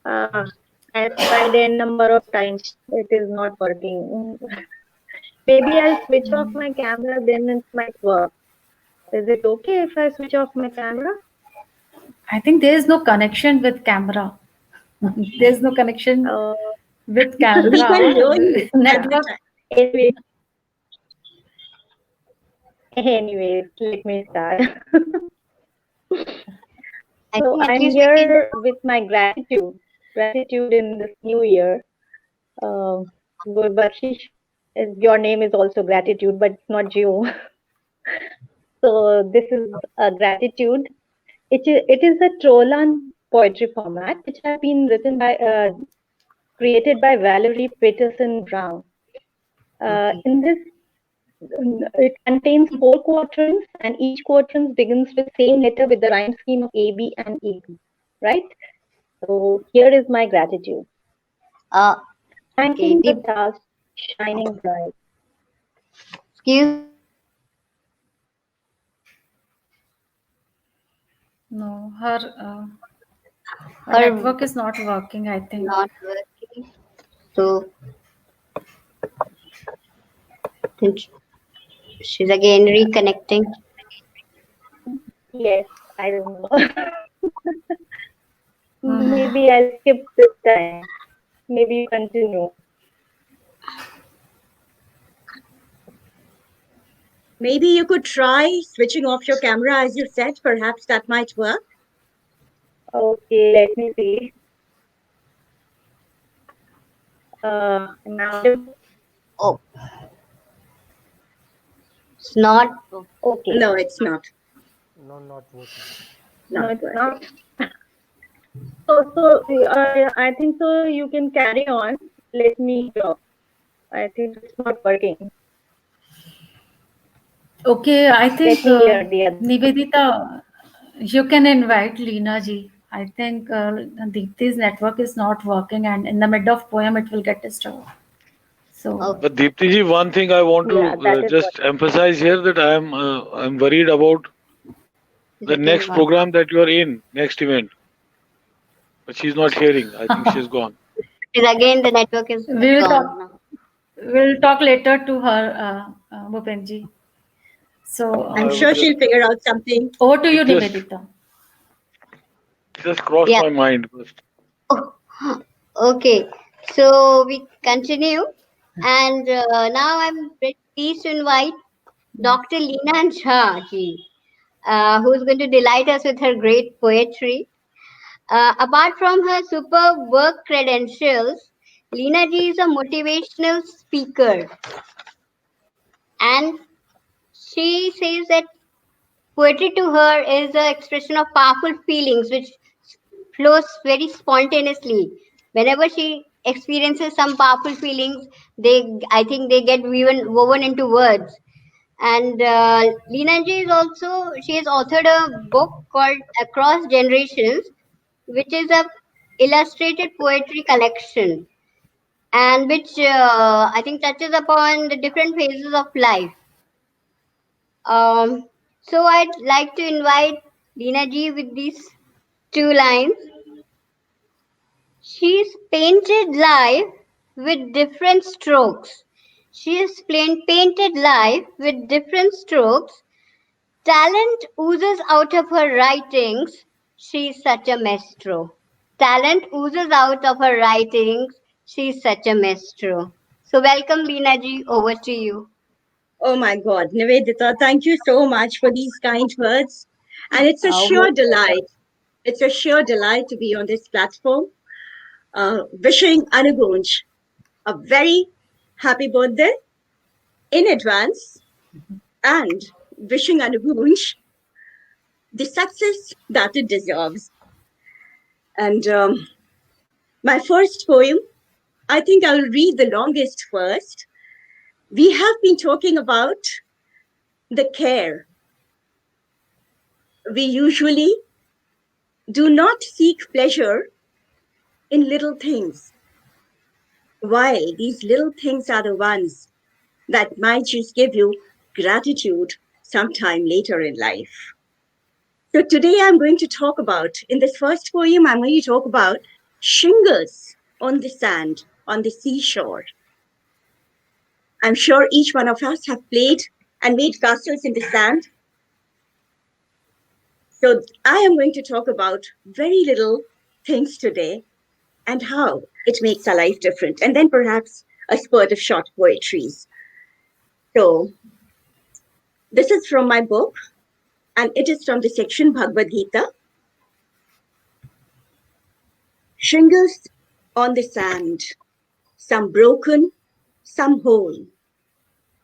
uh, I've tried a number of times. It is not working. Maybe I'll switch off my camera, then it might work. Is it okay if I switch off my camera? I think there is no connection with camera. There is no connection Uh, with We can camera. hear you every Network. time. anyway, anyways, let me start. I So think at I'm least we can. here with my gratitude in this new year. Uh, Bakshish, your name is also gratitude, but it's not you. So this is a gratitude. It is a Trolan poetry format, which has been created by Valerie Peterson Brown. Okay. In this, it contains four quatrains, and each quatrain begins with same letter with the rhyme scheme of AB and AB. Right? So here is my gratitude. Uh, okay. Thanking the Deep, stars shining bright. excuse me, Deepti. No, her Her network is not working, I think. not working. So think she's again reconnecting. Yes, I don't know. Hmm. Maybe I'll skip this time. Maybe you continue. Maybe you could try switching off your camera as you said. Perhaps that might work. Okay, let me see. Am I audible? Oh, it's not. Okay. No, it's not. No, not working. No, Not it's working. not. I think so. You can carry on. Let me drop. I think it's not working. Okay, I Let think me hear the other. Nivedita, you can invite Leena ji. I think Deepti's network is not working, and in the mid of poem, it will get disturbed. So, Okay. But Deepti ji, one thing I want Yeah, to that is what. just emphasize here that I'm worried about She's the again next gone. program that you are in, next event. But she's not hearing. I think she's gone. She's again the network is we'll talk. gone now. We'll talk later to her, Bhupen ji. So, I'm I would sure just, she'll figure out something. over to you, it just Nivedita. crossed Yeah. my mind. Oh, okay. So we continue, and now I'm very pleased to invite Dr. Leena Jha ji, who's going to delight us with her great poetry. Apart from her superb work credentials, Leena ji is a motivational speaker, and she says that poetry to her is an expression of powerful feelings which flows very spontaneously. Whenever she experiences some powerful feelings, I think they get woven into words. And Leena ji is also, she has authored a book called Across Generations, which is a illustrated poetry collection and which I think touches upon the different phases of life. Um, so I'd like to invite Leena ji with these two lines. She's painted life with different strokes. She has painted life with different strokes. Talent oozes out of her writings. She's such a maestro. Talent oozes out of her writings. She's such a maestro. So welcome, Leena ji. Over to you. Oh my God, Nivedita, thank you so much for these kind words. And it's a sheer Most welcome. delight. It's a sheer delight to be on this platform. Wishing Anugoonj a very happy birthday in advance and wishing Anugoonj the success that it deserves. And my first poem, I think I'll read the longest first. We have been talking about the care. We usually do not seek pleasure in little things, while these little things are the ones that might just give you gratitude sometime later in life. So today I'm going to talk about, in this first poem, I'm going to talk about shingles on the sand, on the seashore. I'm sure each one of us have played and made castles in the sand. So I am going to talk about very little things today and how it makes our life different, and then perhaps a spurt of short poetries. So this is from my book, and it is from the section Bhagavad Gita. Shingles on the sand, some broken, some whole,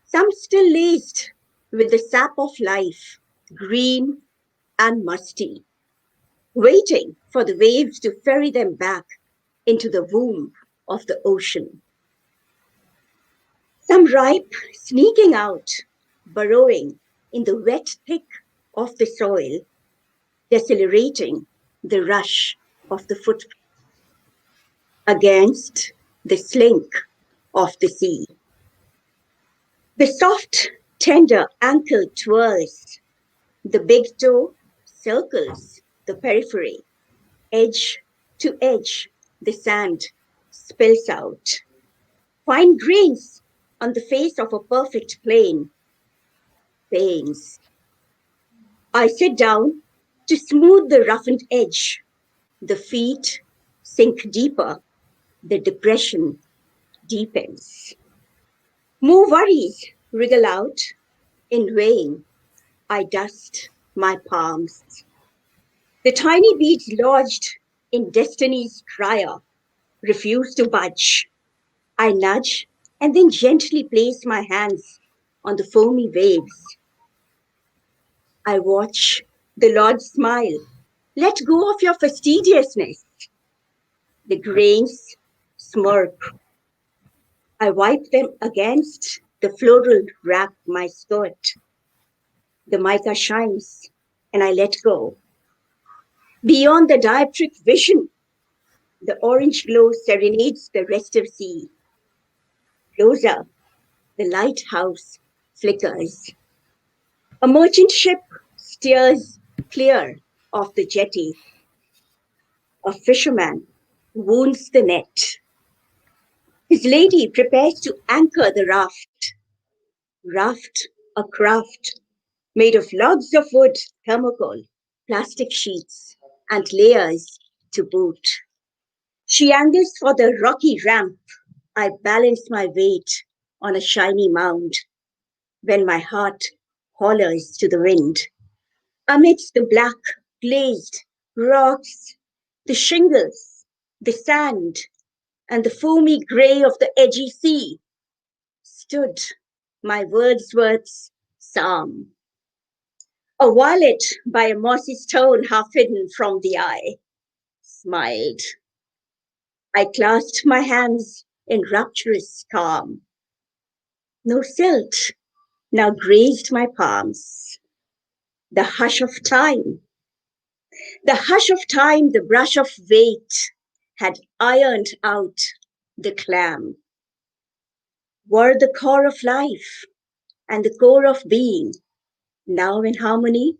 some still laced with the sap of life, green and musty, waiting for the waves to ferry them back into the womb of the ocean. Some ripe, sneaking out, burrowing in the wet thick of the soil, decelerating the rush of the foot against the slink of the sea. The soft, tender ankle twirls, the big toe circles the periphery, edge to edge, the sand spills out. Fine grains on the face of a perfect plain, pains. I sit down to smooth the roughened edge. The feet sink deeper, the depression deepens. More worries wriggle out. In vain, I dust my palms. The tiny beads lodged in destiny's crier refuse to budge. I nudge and then gently place my hands on the foamy waves. I watch the Lord smile. Let go of your fastidiousness. The grains smirk. I wipe them against the floral wrap my skirt. The mica shines, and I let go. Beyond the dioptric vision, the orange glow serenades the restive sea. Closer, the lighthouse flickers. A merchant ship steers clear of the jetty. A fisherman wounds the net. His lady prepares to anchor the raft. Raft, a craft made of logs of wood, thermocol, plastic sheets, and layers to boot. She angles for the rocky ramp. I balance my weight on a shiny mound when my heart hollers to the wind. Amidst the black, glazed rocks, the shingles, the sand, and the foamy grey of the edgy sea, stood my Wordsworth's psalm. A wallet by a mossy stone half hidden from the eye smiled. I clasped my hands in rapturous calm. No silt now grazed my palms. The hush of time, the hush of time, the brush of weight had ironed out the clam. Were the core of life and the core of being now in harmony?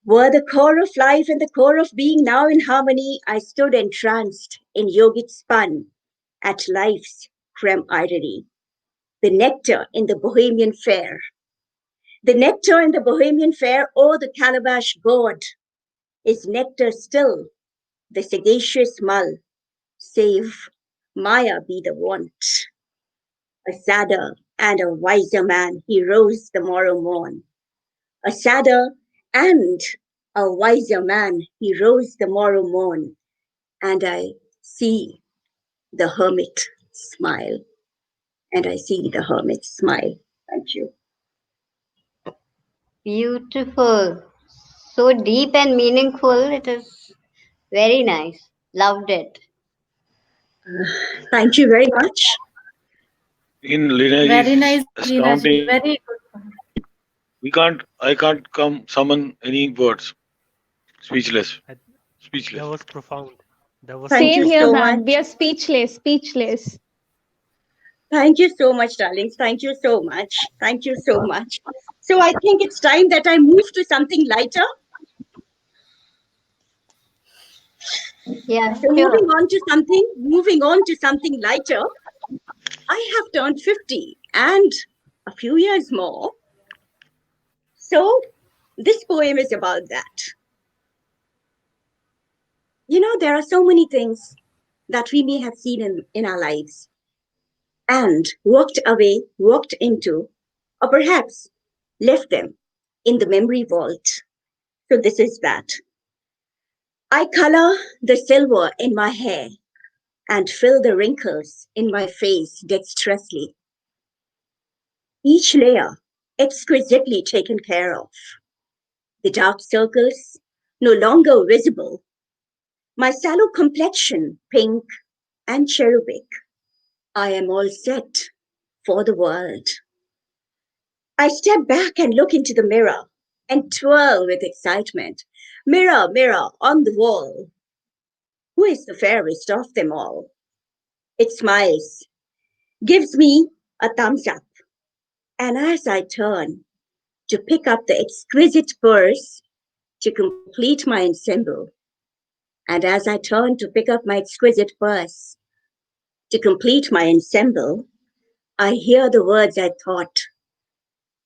Were the core of life and the core of being now in harmony? I stood entranced in yogic spun at life's creme irony. The nectar in the Bohemian fair. The nectar in the Bohemian fair, oh, the calabash god, Is nectar still the sagacious mull, save Maya be the want? A sadder and a wiser man, he rose the morrow morn. A sadder and a wiser man, he rose the morrow morn. And I see the hermit smile. And I see the hermit smile. Thank you. Beautiful. So deep and meaningful. It is very nice. Loved it. Thank you very much. In Lina Very ji's nice, Leena ji. astounding, Very good. I can't come summon any words. Speechless, That, that speechless. was profound. That was Thank Same you here, so profound. much. ma'am. We are speechless, speechless. Thank you so much, darlings. Thank you so much. Thank you so much. So I think it's time that I move to something lighter. Yeah, So sure. moving on to something lighter. I have turned 50 and a few years more. So this poem is about that. You know, there are so many things that we may have seen in our lives and walked away, walked into, or perhaps left them in the memory vault. So this is that. I color the silver in my hair and fill the wrinkles in my face dexterously. Each layer exquisitely taken care of. The dark circles no longer visible. My sallow complexion pink and cherubic. I am all set for the world. I step back and look into the mirror and twirl with excitement. Mirror, mirror on the wall, who is the fairest of them all? It smiles, gives me a thumbs up, and as I turn to pick up the exquisite purse to complete my ensemble, and as I turn to pick up my exquisite purse to complete my ensemble, I hear the words I thought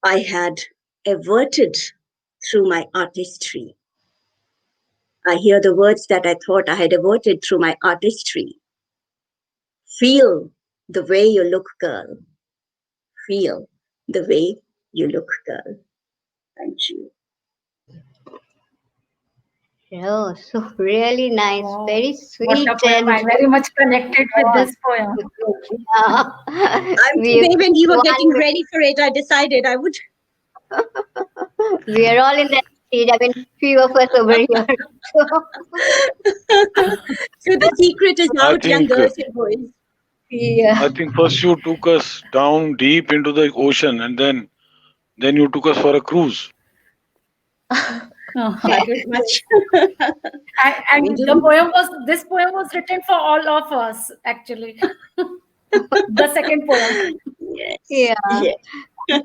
I had averted through my artistry. I hear the words that I thought I had averted through my artistry. Feel the way you look, girl. Feel the way you look, girl. Thank you. Oh, so really nice. Wow. Very What sweet a poem. and I'm very much connected with yeah. this poem. I'm we today when you were getting one ready for it, I decided I would. we are all in that stage. I mean, few of us over here. So, So the secret is I out, young think girls and boys. yeah. I think first you took us down deep into the ocean, and then you took us for a cruise. That was much. I mean, And this poem was written for all of us, actually. The second poem. yes, Yeah. yes.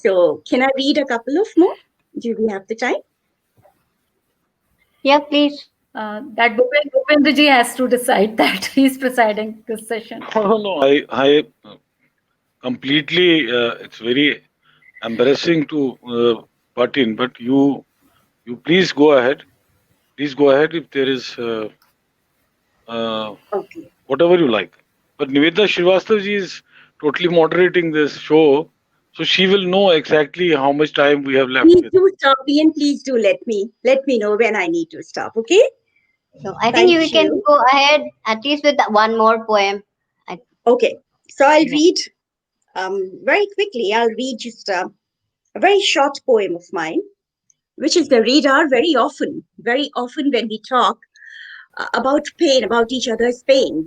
So can I read a couple of more? Do we have the time? Yeah, please. That Bhupendra ji has to decide that. He's presiding this session. No, no, no. I completely. It's very embarrassing to butt in, but you please go ahead. Please go ahead if there is uh, Okay. whatever you like. But Nivedita Srivastava ji is totally moderating this show, so she will know exactly how much time we have left Please with. do stop me and please do let me know when I need to stop. Okay. So I think you Thank can you. go ahead at least with one more poem. I, Okay. So I'll yeah. read very quickly. I'll read just a very short poem of mine, which is the radar. Very often when we talk about pain, about each other's pain,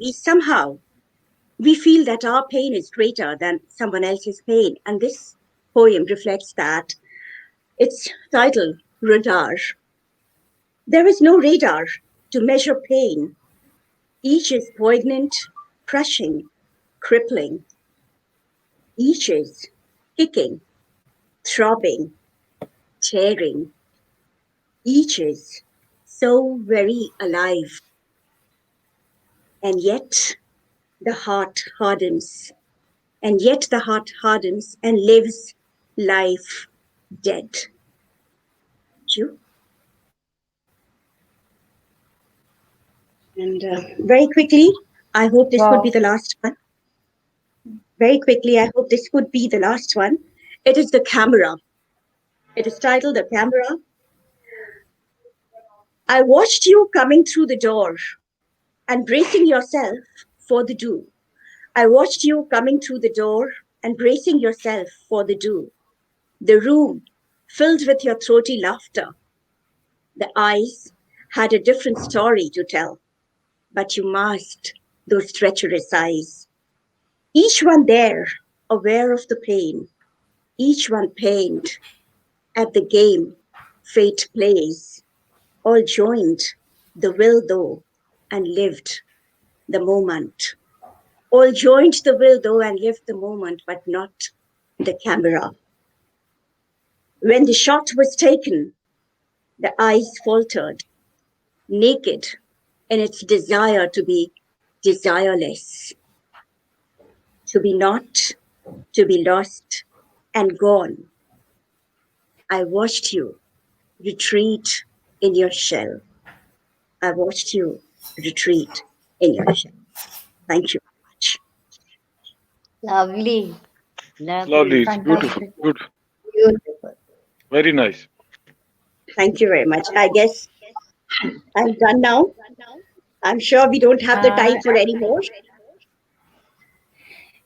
we feel that our pain is greater than someone else's pain. And this poem reflects that. It's titled Radar. There is no radar to measure pain. Each is poignant, crushing, crippling. Each is kicking, throbbing, tearing. Each is so very alive. And yet the heart hardens. And yet the heart hardens and lives life dead. You? And very quickly, I hope this could be Wow. the last one. Very quickly, I hope this could be the last one. It is the camera. It is titled The Camera. I watched you coming through the door and bracing yourself for the do. I watched you coming through the door and bracing yourself for the do. The room filled with your throaty laughter. The eyes had a different story to tell, but you masked those treacherous eyes. Each one there, aware of the pain, each one pained at the game fate plays, all joined the will though and lived the moment. All joined the will though and lived the moment, but not the camera. When the shot was taken, the eyes faltered, naked in its desire to be desireless, to be not, to be lost and gone. I watched you retreat in your shell. I watched you retreat in your shell. Thank you very much. Lovely. It's lovely. Lovely. It's beautiful. Fantastic. Beautiful. Beautiful. Very nice. Thank you very much. I guess I'm done now. I'm sure we don't have the time for any more.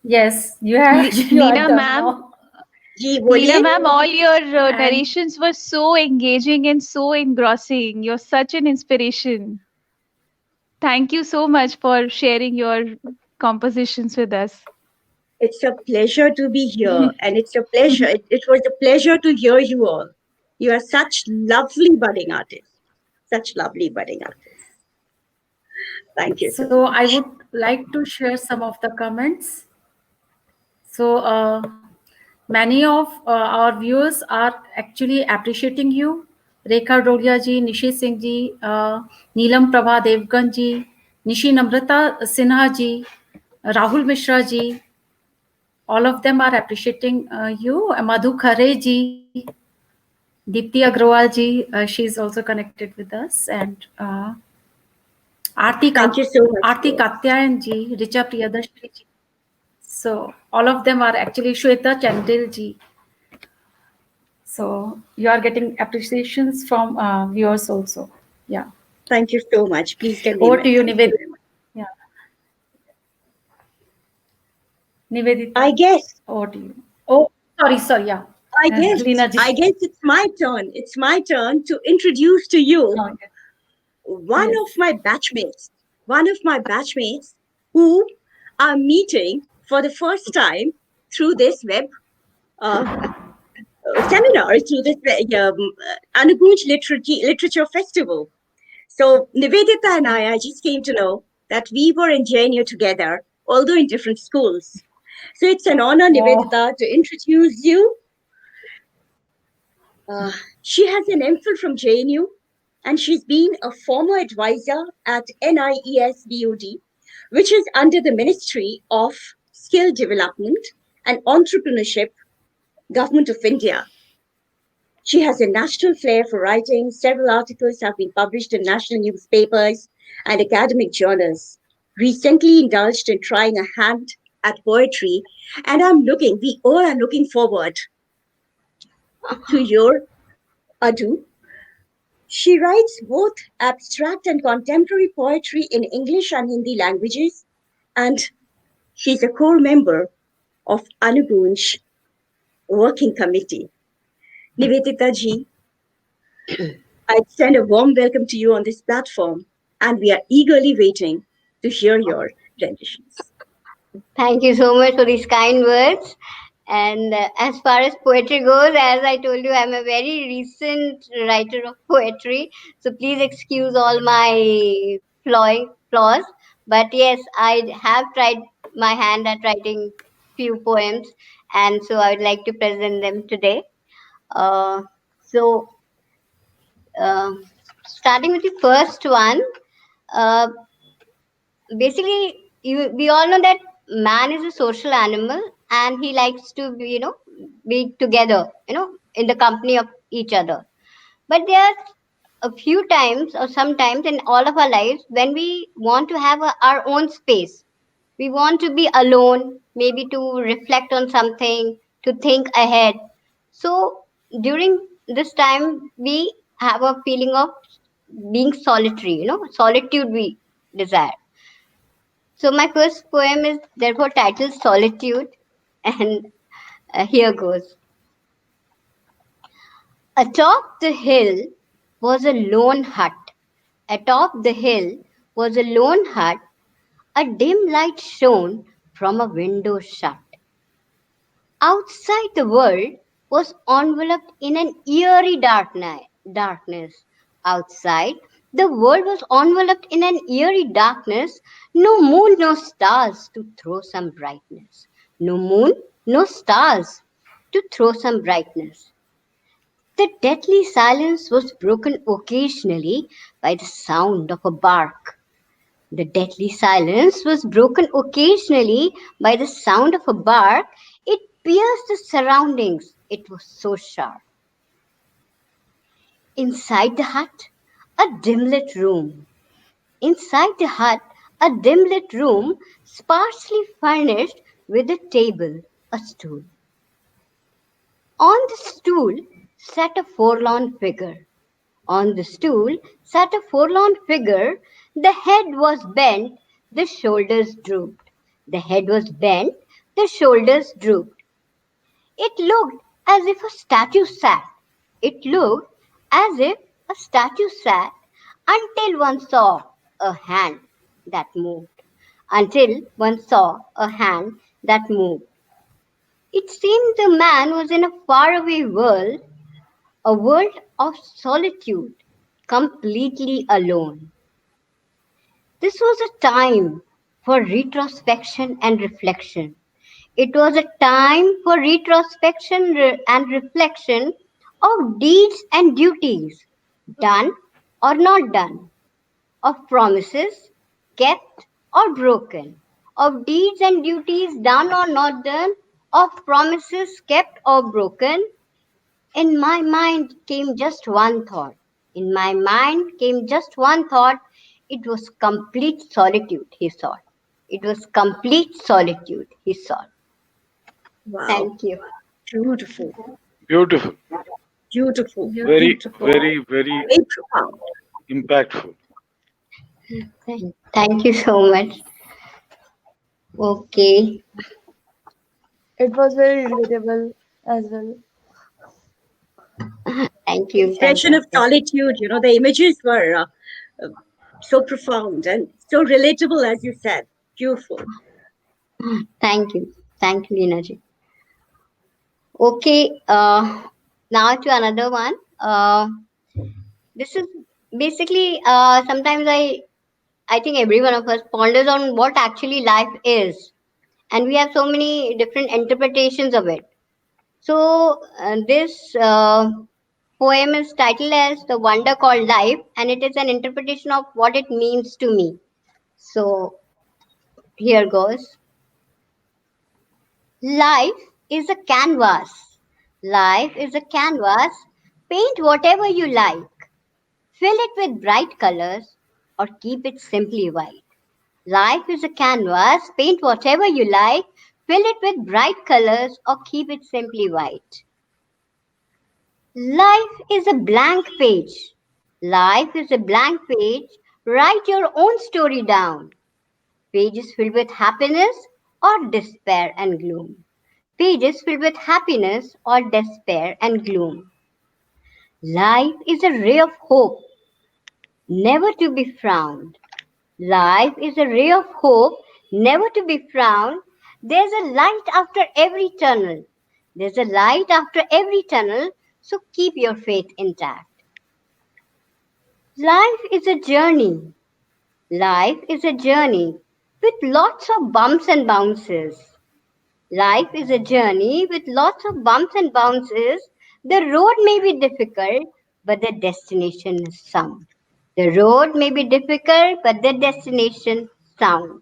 Yes, you have you are Leena done ma'am, now. Ji, Leena boliye. ma'am, all your And narrations were so engaging and so engrossing. You're such an inspiration. Thank you so much for sharing your compositions with us. It's a pleasure to be here, and it's a pleasure. It was a pleasure to hear you all. You are such lovely budding artists. Such lovely budding artists. Thank you so so I much. would like to share some of the comments. So many of our viewers are actually appreciating you. Rekha Dolia ji, Nishi Singh ji, Neelam Prabha Devgan ji, Nishi Namrata Sinha ji, Rahul Mishra ji, all of them are appreciating you. Madhu Khare ji, Deepti Agrawal ji, she's also connected with us, and Thank you so much. Aarti Katyayan ji, Richa Priyadashri ji. So all of them are actually Shweta Chandil ji. So you are getting appreciations from viewers also. Yeah. Thank you so much. Please convey Over my to you, thank you Nivedita. very much. Yeah. Nivedita, I guess, over to you. Oh, sorry, sorry. Yeah. I guess, Leena I ji. guess it's my turn. It's my turn to introduce to you Oh, one yes. of my batchmates, one of my batchmates who are meeting for the first time through this web uh, seminar, through this Anugoonj Literature Festival. So Nivedita and I just came to know that we were in JNU together, although in different schools. So it's an honor, Wow. Nivedita, to introduce you. Uh, she has an MPhil from JNU, and she's been a former advisor at NIESDOD, which is under the Ministry of Skill Development and Entrepreneurship, Government of India. She has a national flair for writing. Several articles have been published in national newspapers and academic journals. Recently indulged in trying a hand at poetry, and we all are looking forward to your ado. She writes both abstract and contemporary poetry in English and Hindi languages, and she's a core member of Anugoonj Working Committee. Nivedita ji, I extend a warm welcome to you on this platform, and we are eagerly waiting to hear your renditions. Thank you so much for these kind words. And as far as poetry goes, as I told you, I'm a very recent writer of poetry. So please excuse all my flaws. But yes, I have tried my hand at writing few poems, and so I would like to present them today. Uh, so, uh, Starting with the first one, uh, basically, we all know that man is a social animal, and he likes to be together, in the company of each other. But there are a few times or sometimes in all of our lives when we want to have our own space. We want to be alone, maybe to reflect on something, to think ahead. So during this time, we have a feeling of being solitary, solitude we desire. So my first poem is therefore titled Solitude, and here goes. Atop the hill was a lone hut. Atop the hill was a lone hut. A dim light shone from a window shut. Outside the world was enveloped in an eerie darkness. Outside, the world was enveloped in an eerie darkness. No moon, no stars to throw some brightness. No moon, no stars to throw some brightness. The deadly silence was broken occasionally by the sound of a bark. The deadly silence was broken occasionally by the sound of a bark. It pierced the surroundings. It was so sharp. Inside the hut, a dim lit room. Inside the hut, a dim lit room, sparsely furnished with a table, a stool. On the stool sat a forlorn figure. On the stool sat a forlorn figure. The head was bent, the shoulders drooped. The head was bent, the shoulders drooped. It looked as if a statue sat. It looked as if a statue sat until one saw a hand that moved. Until one saw a hand that moved. It seemed the man was in a faraway world, a world of solitude, completely alone. This was a time for retrospection and reflection. It was a time for retrospection and reflection of deeds and duties, done or not done, of promises kept or broken, of deeds and duties done or not done, of promises kept or broken. In my mind came just one thought. In my mind came just one thought. It was complete solitude, he thought. It was complete solitude, he thought. Wow. Thank you. Beautiful. Beautiful. Beautiful. Very, Beautiful. very, very Very profound. impactful. Thank you so much. Okay. It was very relatable as well. Thank The you. Thank expression you. of solitude, the images were uh, so profound and so relatable, as you said. Beautiful. Thank you. Thank you, Lina ji. Okay. Now to another one. This is basically sometimes I think every one of us ponders on what actually life is, and we have so many different interpretations of it. So this poem is titled as "The Wonder Called Life," and it is an interpretation of what it means to me. So here goes. Life is a canvas. Life is a canvas. Paint whatever you like. Fill it with bright colors or keep it simply white. Life is a canvas. Paint whatever you like. Fill it with bright colors or keep it simply white. Life is a blank page. Life is a blank page. Write your own story down. Pages filled with happiness or despair and gloom. Pages filled with happiness or despair and gloom. Life is a ray of hope, never to be frowned. Life is a ray of hope, never to be frowned. There's a light after every tunnel. There's a light after every tunnel, so keep your faith intact. Life is a journey. Life is a journey with lots of bumps and bounces. Life is a journey with lots of bumps and bounces. The road may be difficult, but the destination is sound. The road may be difficult, but the destination sound.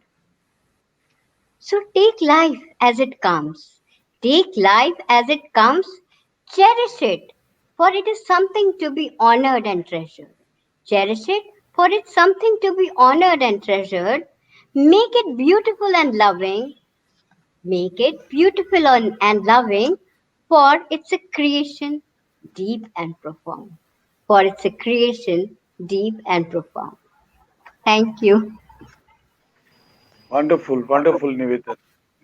So take life as it comes. Take life as it comes. Cherish it, for it is something to be honored and treasured. Cherish it, for it's something to be honored and treasured. Make it beautiful and loving. Make it beautiful and loving, for it's a creation deep and profound. For it's a creation deep and profound. Thank you. Wonderful, wonderful, Nivedita.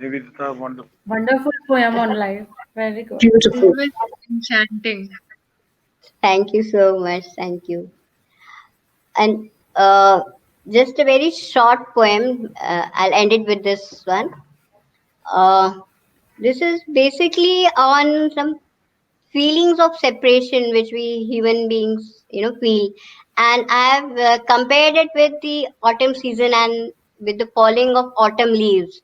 Nivedita, wonderful. Wonderful poem on life. Very good. It Beautiful. was enchanting. Thank you so much. Thank you. And just a very short poem. I'll end it with this one. Uh, this is basically on some feelings of separation which we human beings, feel. And I've compared it with the autumn season and with the falling of autumn leaves.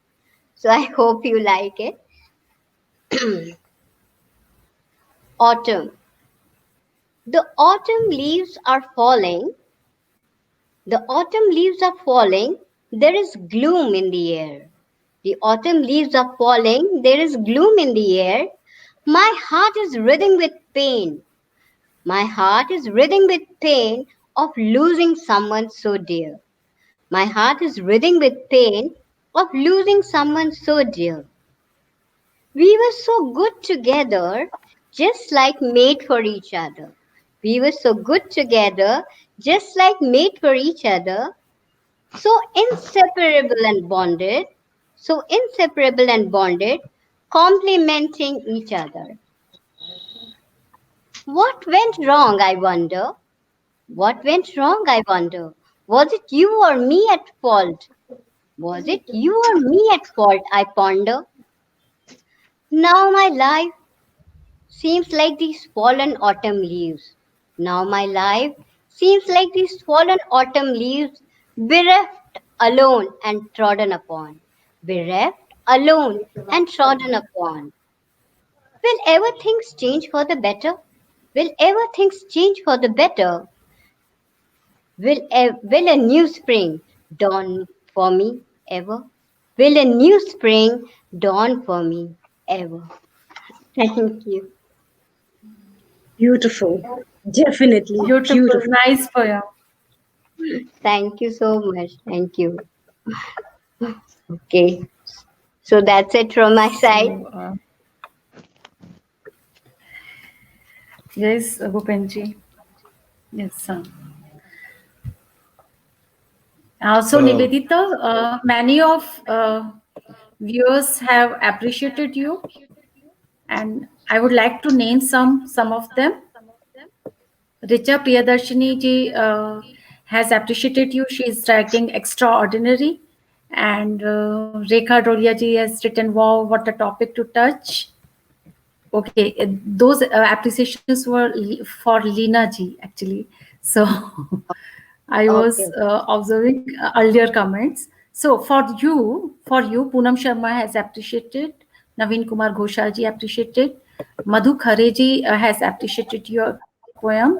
So I hope you like it. Autumn. The autumn leaves are falling. The autumn leaves are falling. There is gloom in the air. The autumn leaves are falling. There is gloom in the air. My heart is writhing with pain. My heart is writhing with pain of losing someone so dear. My heart is writhing with pain of losing someone so dear. We were so good together, just like made for each other. We were so good together, just like made for each other, so inseparable and bonded, so inseparable and bonded, complementing each other. What went wrong, I wonder? What went wrong, I wonder? Was it you or me at fault? Was it you or me at fault, I ponder? Now my life seems like these fallen autumn leaves. Now my life seems like these fallen autumn leaves, bereft, alone, and trodden upon. Bereft, alone, and trodden upon. Will ever things change for the better? Will ever things change for the better? Will a new spring dawn for me ever? Will a new spring dawn for me ever? Thank you. Beautiful. Definitely Beautiful, beautiful. nice poem. Thank you so much. Thank you. Okay. So that's it from my side. So, yes, Bhupenji. Yes. So, Uh, Nivedita, many of viewers have appreciated you, and I would like to name some of them. Richa Priyadarshini ji has appreciated you. She is writing extraordinary. And Rekha Dolia ji has written, wow, what a topic to touch. Okay, those appreciations were for Lina ji actually. So I was Okay. observing earlier comments. So for you, Poonam Sharma has appreciated. Naveen Kumar Ghoshal ji appreciated. Madhu Khare ji has appreciated your poem.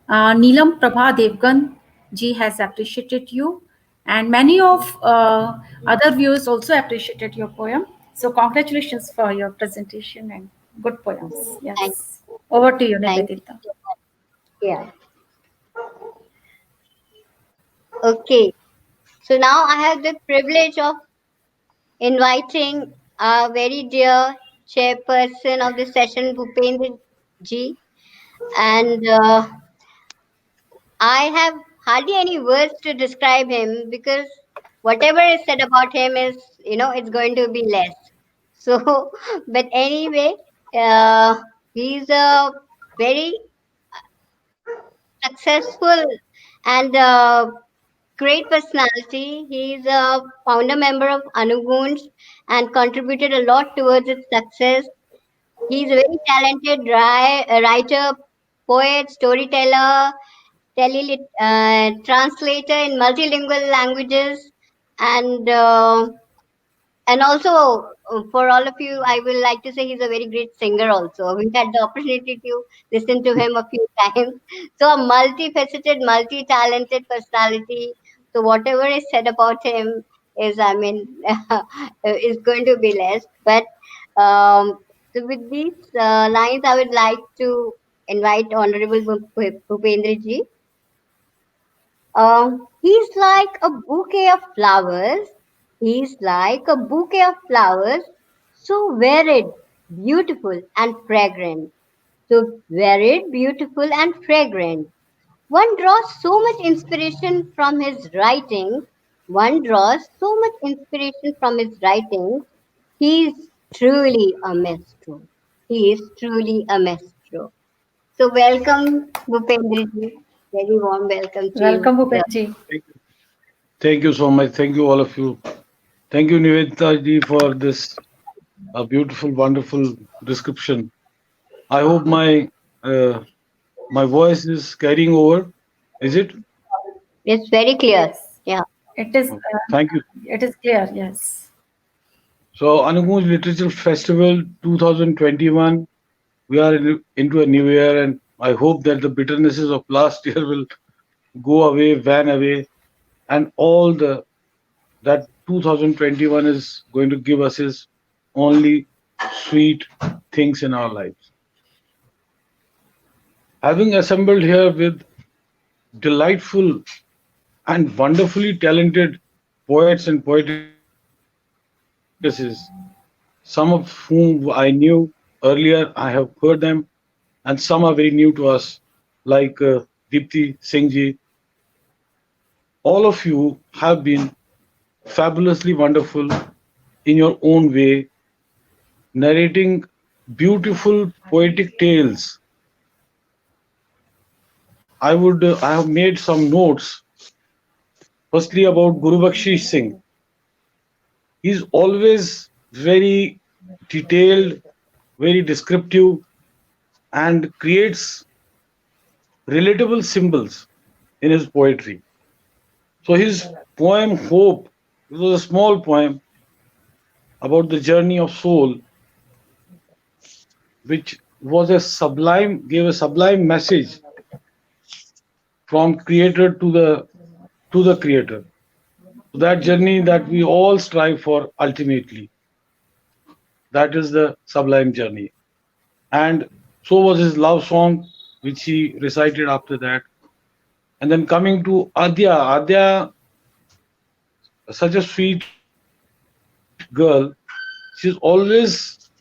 Neelam Prabha Devgan ji has appreciated you, and many of other viewers also appreciated your poem. So congratulations for your presentation and good poems. Thank, Yes, over to you, thank you. Nivedita. Yeah. Okay. So now I have the privilege of inviting our very dear chairperson of this session, Bhupendra ji. And I have hardly any words to describe him because whatever is said about him is, it's going to be less. So, but anyway, uh, he's a very successful and great personality. He's a founder member of Anugoonj and contributed a lot towards its success. He's a very talented writer, poet, storyteller, translator in multilingual languages, and also for all of you, I will like to say he's a very great singer also. We've had the opportunity to listen to him a few times. So a multifaceted, multi-talented personality. So whatever is said about him is, I mean, is going to be less. But so with these lines, I would like to invite Honorable Bhupendra ji. He's like a bouquet of flowers. He's like a bouquet of flowers, so varied, beautiful, and fragrant. So varied, beautiful, and fragrant. One draws so much inspiration from his writings. One draws so much inspiration from his writings. He's truly a maestro. He is truly a maestro. So welcome, Bhupendraji. Very warm welcome to you. Welcome, Yeah. Bhupenji. Thank you so much. Thank you, all of you. Thank you, Nivedita ji, for this beautiful, wonderful description. I hope uh, my voice is carrying over. Is it? It's very clear. Yes, Yeah. it is. Thank you. It is clear. Yes. So, Anugoonj Literature Festival 2021. We are into a new year, and I hope that the bitternesses of last year will go away, van away, and all the that 2021 is going to give us is only sweet things in our lives. Having assembled here with delightful and wonderfully talented poets and poetesses, some of whom I knew earlier, I have heard them, and some are very new to us, like Deepthi Singh ji. All of you have been fabulously wonderful in your own way, narrating beautiful poetic tales. I have made some notes. Firstly, about Guru Bakshish Singh. He's always very detailed, very descriptive, and creates relatable symbols in his poetry. So his poem Hope, it was a small poem about the journey of soul, which was a sublime, gave a sublime message from creator to the creator. So that journey that we all strive for ultimately, that is the sublime journey. And so was his love song, which he recited after that. And then coming to Adya, Adya, such a sweet girl, she's always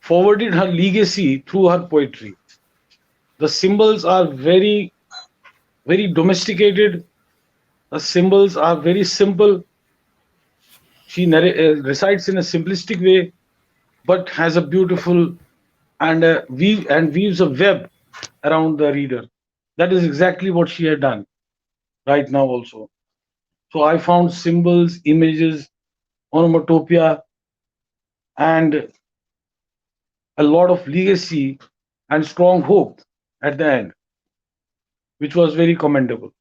forwarded her legacy through her poetry. The symbols are very domesticated. The symbols are very simple. She recites in a simplistic way, but has a beautiful and weaves a web around the reader. That is exactly what she had done right now also. So I found symbols, images, onomatopoeia, and a lot of legacy and strong hope at the end, which was very commendable.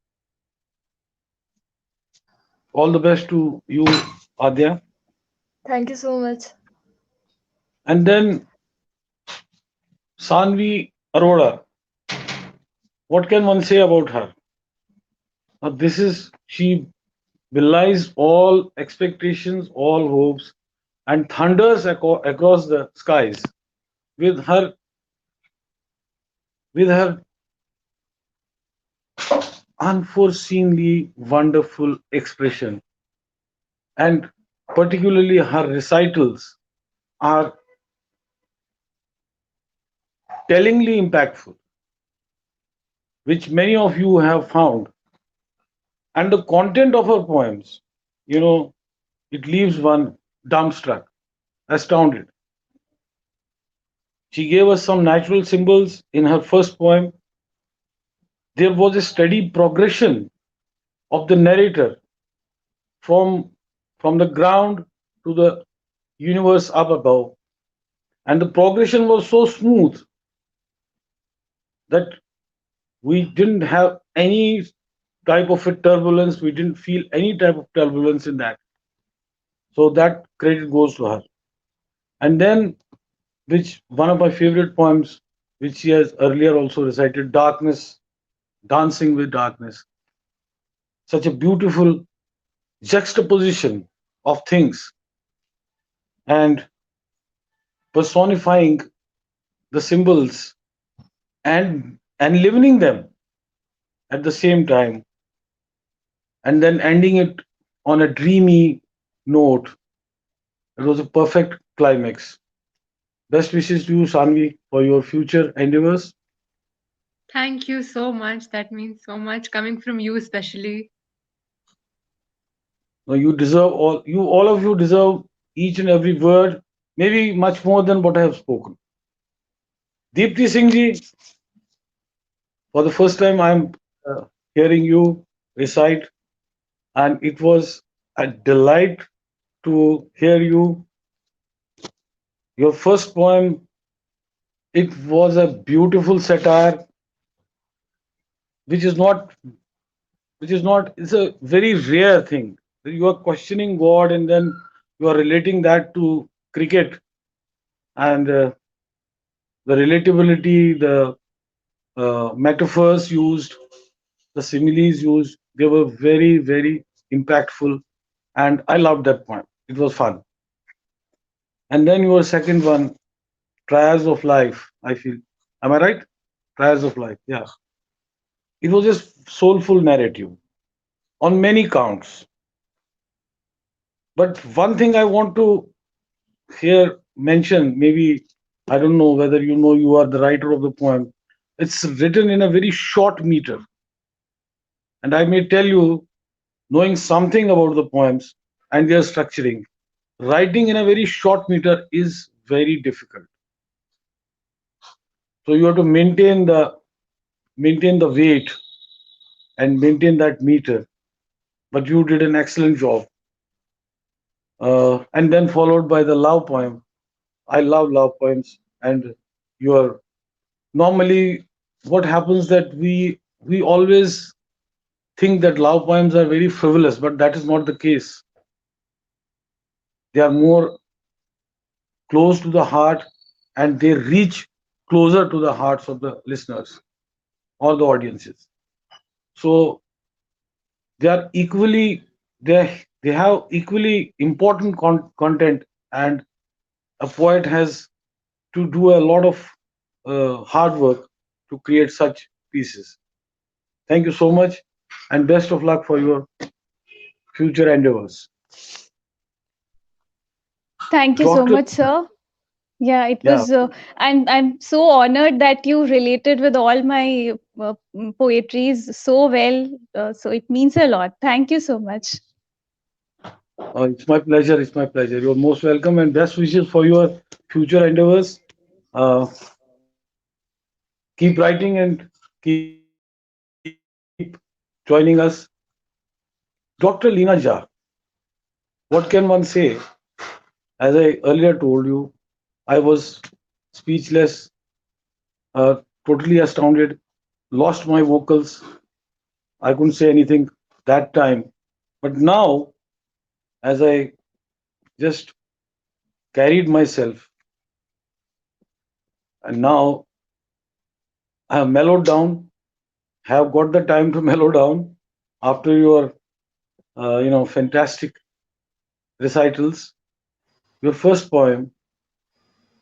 All the best to you, Adya. Thank you so much. And then Sanvi Arora. What can one say about her? Now, this is she belies all expectations, all hopes, and thunders across the skies with her unforeseenly wonderful expression, and particularly her recitals are tellingly impactful, which many of you have found. And the content of her poems, you know, it leaves one dumbstruck, astounded. She gave us some natural symbols in her first poem. There was a steady progression of the narrator from from the ground to the universe up above, and the progression was so smooth that we didn't have any type of a turbulence. We didn't feel any type of turbulence in that. So that credit goes to her. And then, which one of my favorite poems, which she has earlier also recited, Darkness, Dancing with Darkness. Such a beautiful juxtaposition of things and personifying the symbols and enlivening them at the same time, and then ending it on a dreamy note. It was a perfect climax. Best wishes to you, Sanvi, for your future endeavors. Thank you so much. That means so much coming from you, especially. Now you deserve all of you deserve each and every word, maybe much more than what I have spoken. Deepti Singh ji, for the first time I'm hearing you recite, and it was a delight to hear you. Your first poem, it was a beautiful satire, which is not, it's a very rare thing. You are questioning God and then you are relating that to cricket and the relatability, the metaphors used, the similes used, they were very, very impactful. And I loved that poem. It was fun. And then your second one, Trials of Life, I feel. Am I right? Trials of Life. Yeah. It was just soulful narrative on many counts. But one thing I want to here mention, maybe I don't know whether you know you are the writer of the poem. It's written in a very short meter. And I may tell you, knowing something about the poems and their structuring, writing in a very short meter is very difficult. So you have to maintain the weight and maintain that meter. But you did an excellent job. And then followed by the love poem. I love love poems, and you are normally what happens that we always think that love poems are very frivolous, but that is not the case. They are more close to the heart, and they reach closer to the hearts of the listeners or the audiences. So they are equally they have equally important content, and a poet has to do a lot of hard work to create such pieces. Thank you so much, and best of luck for your future endeavors. Thank you so Doctor, much, sir. Yeah, it yeah, was, and I'm so honored that you related with all my poetries so well. So it means a lot. Thank you so much. it's my pleasure. It's my pleasure. You're most welcome, and best wishes for your future endeavors. Uh, keep writing and keep joining us. Dr. Leena Jha, what can one say? As I earlier told you, I was speechless, totally astounded, lost my vocals. I couldn't say anything that time. But now, as I just carried myself, and now I have mellowed down, have got the time to mellow down after your, fantastic recitals. Your first poem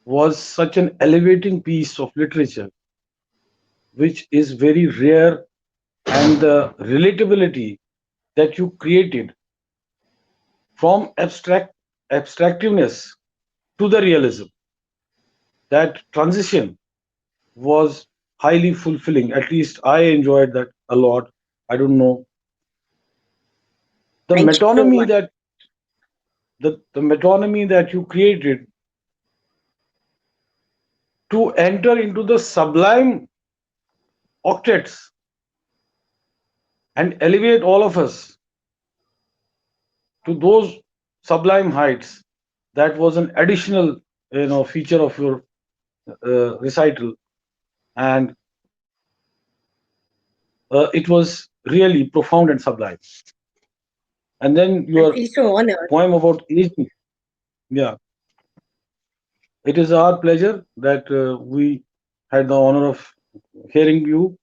was such an elevating piece of literature, which is very rare, and the relatability that you created from abstractiveness to the realism, that transition was highly fulfilling. At least I enjoyed that a lot. I don't know the Thank you so metonymy much. that the metonymy that you created to enter into the sublime octets and elevate all of us to those sublime heights. That was an additional, feature of your recital, and it was really profound and sublime. And then I your feel so honored. poem about aging. Yeah, it is our pleasure that we had the honor of hearing you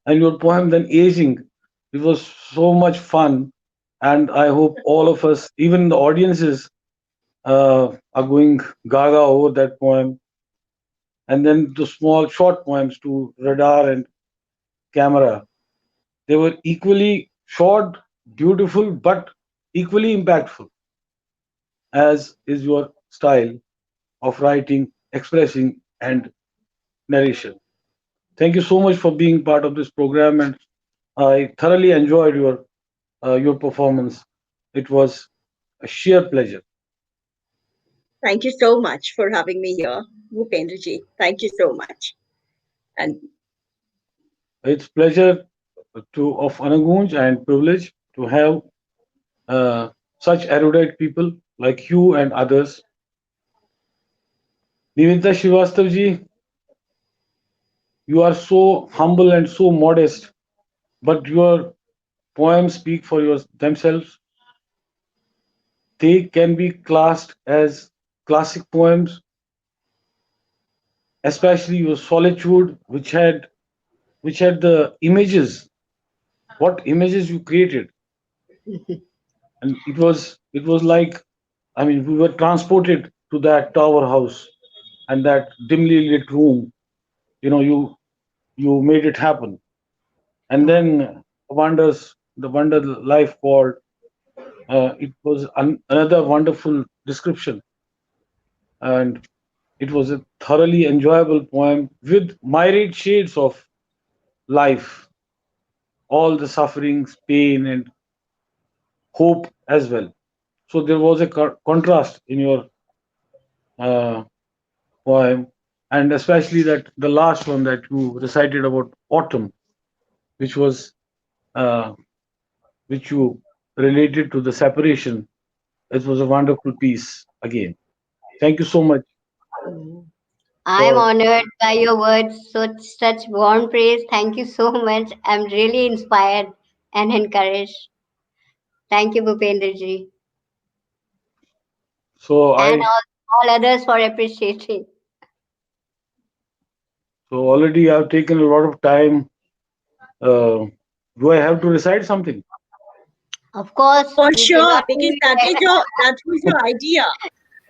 and your poem then aging. It was so much fun, and I hope all of us, even the audiences, are going gaga over that poem. And then the small short poems to radar and camera. They were equally short, beautiful, but equally impactful, as is your style of writing, expressing, and narration. Thank you so much for being part of this program, and I thoroughly enjoyed your performance. It was a sheer pleasure. Thank you so much for having me here, Bhupendraji. Thank you so much. And It's pleasure to of Anugoonj and privilege to have uh, such erudite people like you and others. Nivedita Srivastavji, you are so humble and so modest, but your poems speak for themselves. They can be classed as classic poems, especially your Solitude, which had the images, what images you created, and it was like, I mean, we were transported to that tower house and that dimly lit room. You made it happen, and then the wonder life called. It was another wonderful description, and it was a thoroughly enjoyable poem with myriad shades of life, all the sufferings, pain, and hope as well. So there was a contrast in your uh, poem, and especially that the last one that you recited about autumn, which was uh, which you related to the separation. It was a wonderful piece again. Thank you so much I'm for. honored by your words, such warm praise. Thank you so much. I'm really inspired and encouraged. Thank you, Bhupendraji, So and I all others for appreciating. so already I've taken a lot of time. Uh, do I have to recite something? Of course, for we sure, cannot because leave that was your idea.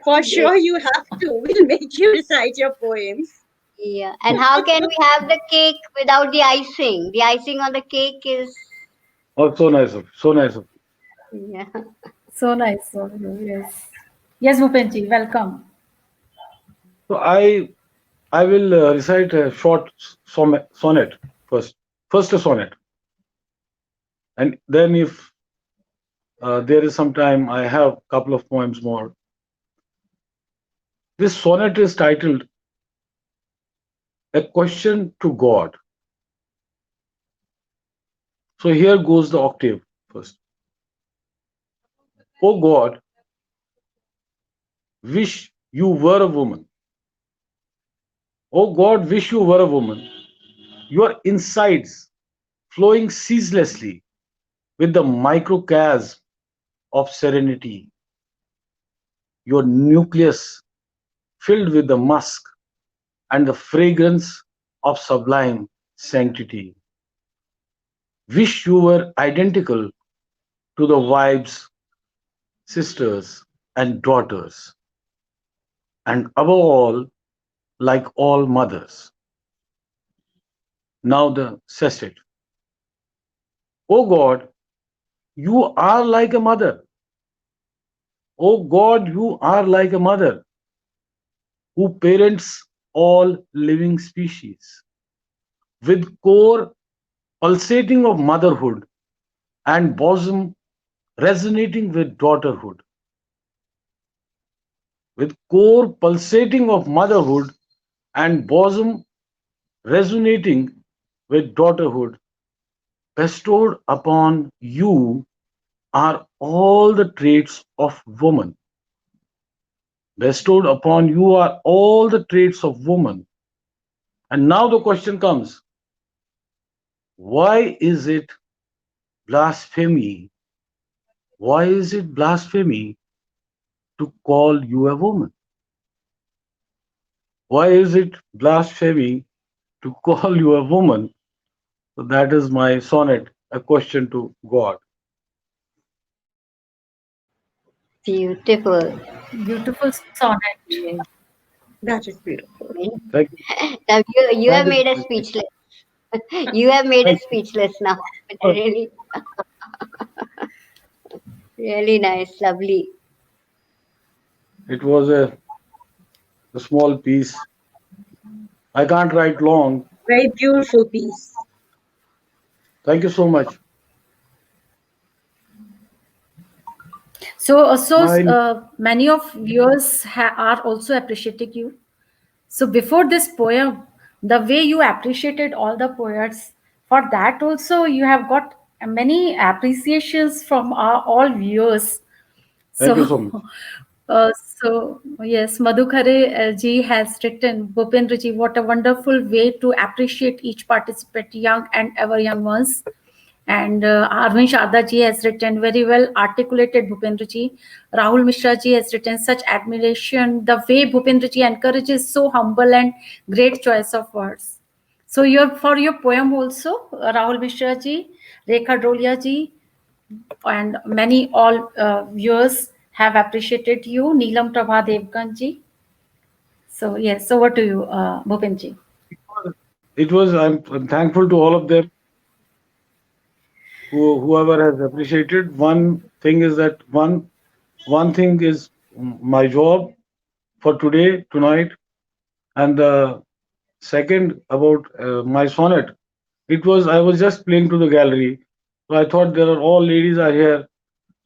For it. sure, you have to. We'll make you recite your poems. Yeah, and how can we have the cake without the icing? The icing on the cake is, Oh, so nice of you. So nice of you. yeah. So nice of you. Yes. Yes, Bhupenji, welcome. So I will recite a short sonnet first. First a sonnet, and then if there is some time, I have a couple of poems more. This sonnet is titled "A Question to God." So here goes the octave first. Oh God, wish you were a woman. Oh God, wish you were a woman. Your insides flowing ceaselessly with the microcosm of serenity. Your nucleus filled with the musk and the fragrance of sublime sanctity. Wish you were identical to the wives, sisters, and daughters, and above all, like all mothers. Now the sestet. O God, you are like a mother. O God, you are like a mother who parents all living species with core pulsating of motherhood and bosom resonating with daughterhood, with core pulsating of motherhood and bosom resonating with daughterhood, bestowed upon you are all the traits of woman. Bestowed upon you are all the traits of woman. And now the question comes, why is it blasphemy? Why is it blasphemy to call you a woman? Why is it blasphemy to call you a woman? So that is my sonnet, a question to God. Beautiful. Beautiful sonnet. That is beautiful. Thank you. Now you have Thank made us you. speechless. You have made us Thank speechless now. you. Really, really nice, lovely. It was a small piece. I can't write long. Very beautiful piece. Thank you so much. My Many of viewers are also appreciating you. So before this poem, the way you appreciated all the poets, for that also you have got many appreciations from our all viewers. thank you So, so much. so yes, Madhukhare ji has written, Bhupendra ji, what a wonderful way to appreciate each participant, young and ever young ones. And Arvind Sharda ji has written very well articulated Bhupendra ji. Rahul Mishra ji has written such admiration. The way Bhupendra ji encourages so humble and great choice of words. So your for your poem also, Rahul Mishra ji, Rekha Dolia ji, and many all viewers have appreciated you, Neelam Prabha Devgan ji. So yes, over to you, Bhupen ji. I'm thankful to all of them whoever has appreciated. One thing is that one thing is my job for today, tonight, and the second about my sonnet. It was I was just playing to the gallery, so I thought there are all ladies are here,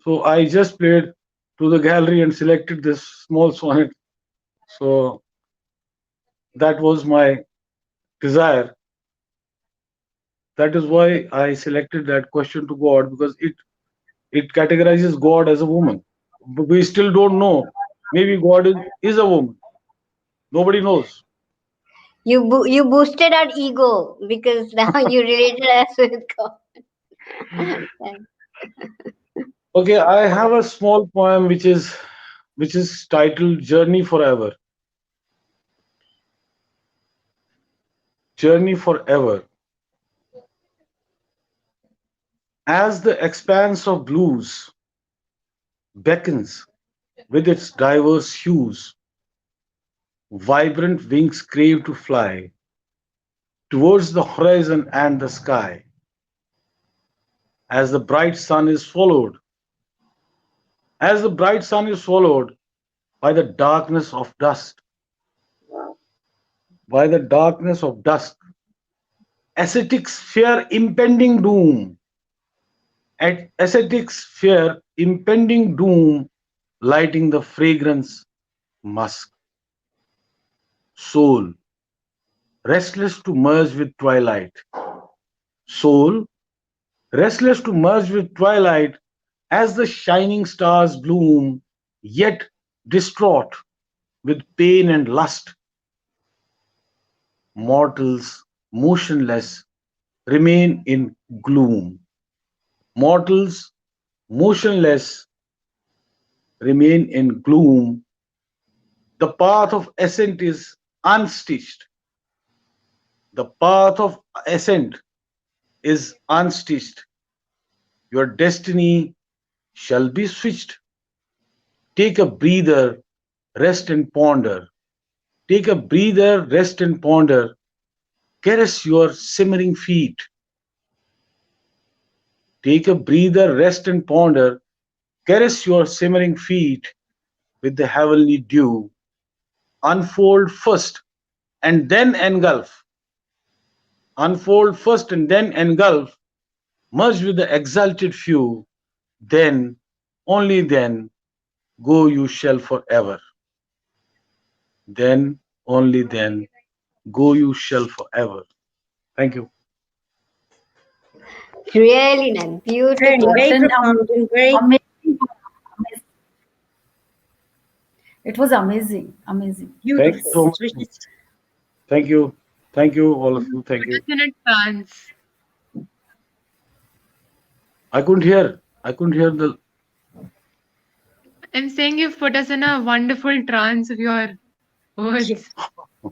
so I just played to the gallery and selected this small sonnet. So that was my desire. That is why I selected that question to God because it categorizes God as a woman. But we still don't know. Maybe God is a woman. Nobody knows. You boosted our ego because now you related us with God. Okay, I have a small poem which is titled Journey Forever. Journey Forever. As the expanse of blues beckons with its diverse hues, vibrant wings crave to fly towards the horizon and the sky. As the bright sun is followed, as the bright sun is followed by the darkness of dusk, by the darkness of dusk, ascetics fear impending doom, ascetics fear impending doom, lighting the fragrance musk. Soul, restless to merge with twilight. Soul, restless to merge with twilight as the shining stars bloom, yet distraught with pain and lust. Mortals, motionless, remain in gloom. Mortals, motionless, remain in gloom. The path of ascent is unstitched. The path of ascent is unstitched. Your destiny shall be switched. Take a breather, rest and ponder. Take a breather, rest and ponder. Caress your simmering feet. Take a breather, rest and ponder. Caress your simmering feet with the heavenly dew. Unfold first and then engulf. Unfold first and then engulf. Merge with the exalted few. Then, only then, go you shall forever. Then, only then, go you shall forever. Thank you. Really nice, Very, beautiful. What very an profound and very amazing, it was amazing, amazing. Thank you beautiful. so Which much. is Thank you. Thank you, all of You you. Thank put us you. in a trance. I couldn't hear. I couldn't hear the. I'm saying you've put us in a wonderful trance of your yes, words. So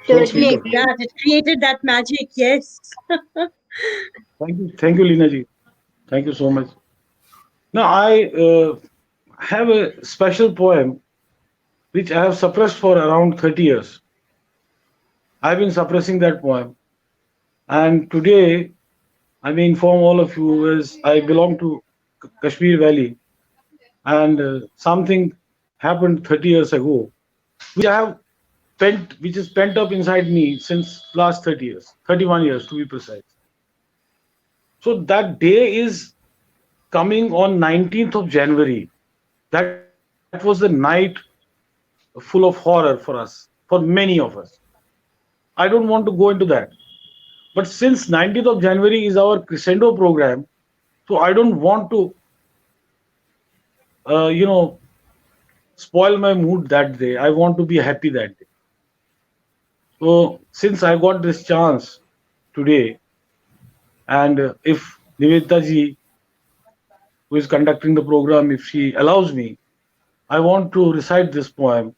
Totally sweet create of you. agree. that. It created that magic. Yes. Thank you. Thank you, Lina ji. Thank you so much. Now, I have a special poem which I have suppressed for around 30 years. I've been suppressing that poem. And today, I may inform all of you is I belong to Kashmir Valley, and something happened 30 years ago, which I have which is pent up inside me since last 30 years, 31 years to be precise. So that day is coming on 19th of January. That was the night full of horror for us, for many of us. I don't want to go into that. But since 19th of January is our crescendo program, so I don't want to, uh, you know, spoil my mood that day. I want to be happy that day. So since I got this chance today, and if Nivedita ji, who is conducting the program, if she allows me, I want to recite this poem,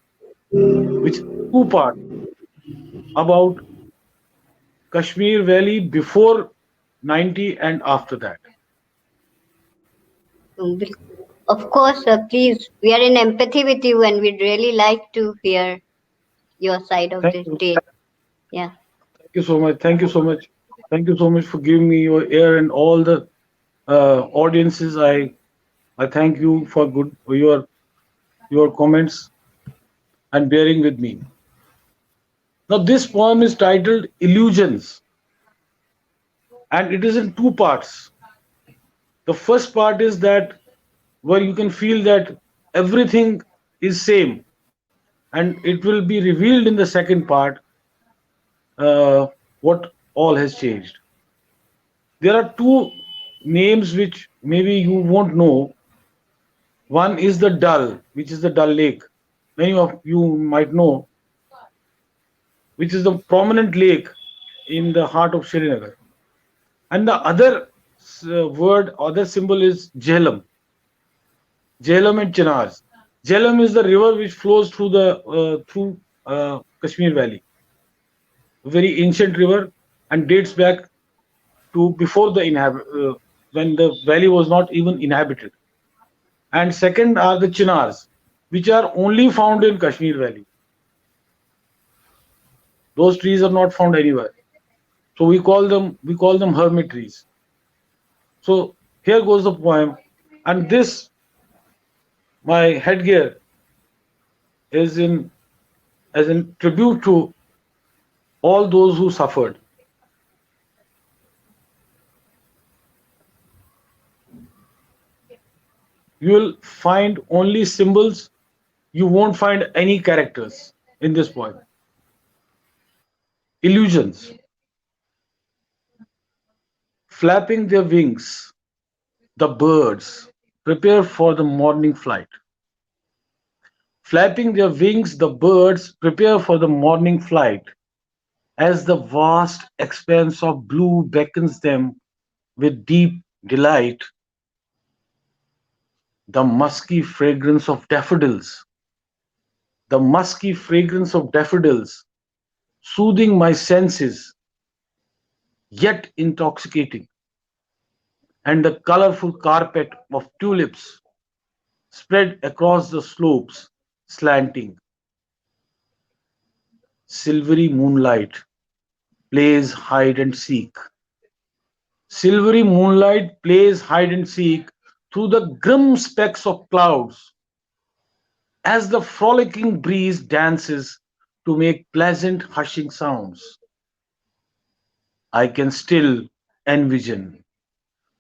which is two parts about Kashmir Valley before 90 and after that. Mm, of course, please. We are in empathy with you, and we'd really like to hear your side of Thank this you. day. Yeah. Thank you so much. Thank you so much. Thank you so much for giving me your ear and all the audiences. I thank you for good for your comments and bearing with me. Now this poem is titled Illusions, and it is in two parts. The first part is that where you can feel that everything is same, and it will be revealed in the second part what all has changed. There are two names which maybe you won't know. One is the Dal, which is the Dal Lake. Many of you might know, which is the prominent lake in the heart of Srinagar. And the other word, other symbol is Jhelum. Jhelum and Chenars. Jhelum is the river which flows through Kashmir Valley, a very ancient river, and dates back to before when the valley was not even inhabited. And second are the Chinars, which are only found in Kashmir Valley. Those trees are not found anywhere. So we call them hermit trees. So here goes the poem, and this my headgear is in as in tribute to all those who suffered. You will find only symbols. You won't find any characters in this poem. Illusions, flapping their wings, the birds prepare for the morning flight. Flapping their wings, the birds prepare for the morning flight as the vast expanse of blue beckons them with deep delight. The musky fragrance of daffodils, the musky fragrance of daffodils, soothing my senses, yet intoxicating, and the colorful carpet of tulips spread across the slopes, slanting. Silvery moonlight plays hide and seek. Silvery moonlight plays hide and seek through the grim specks of clouds as the frolicking breeze dances to make pleasant hushing sounds. I can still envision.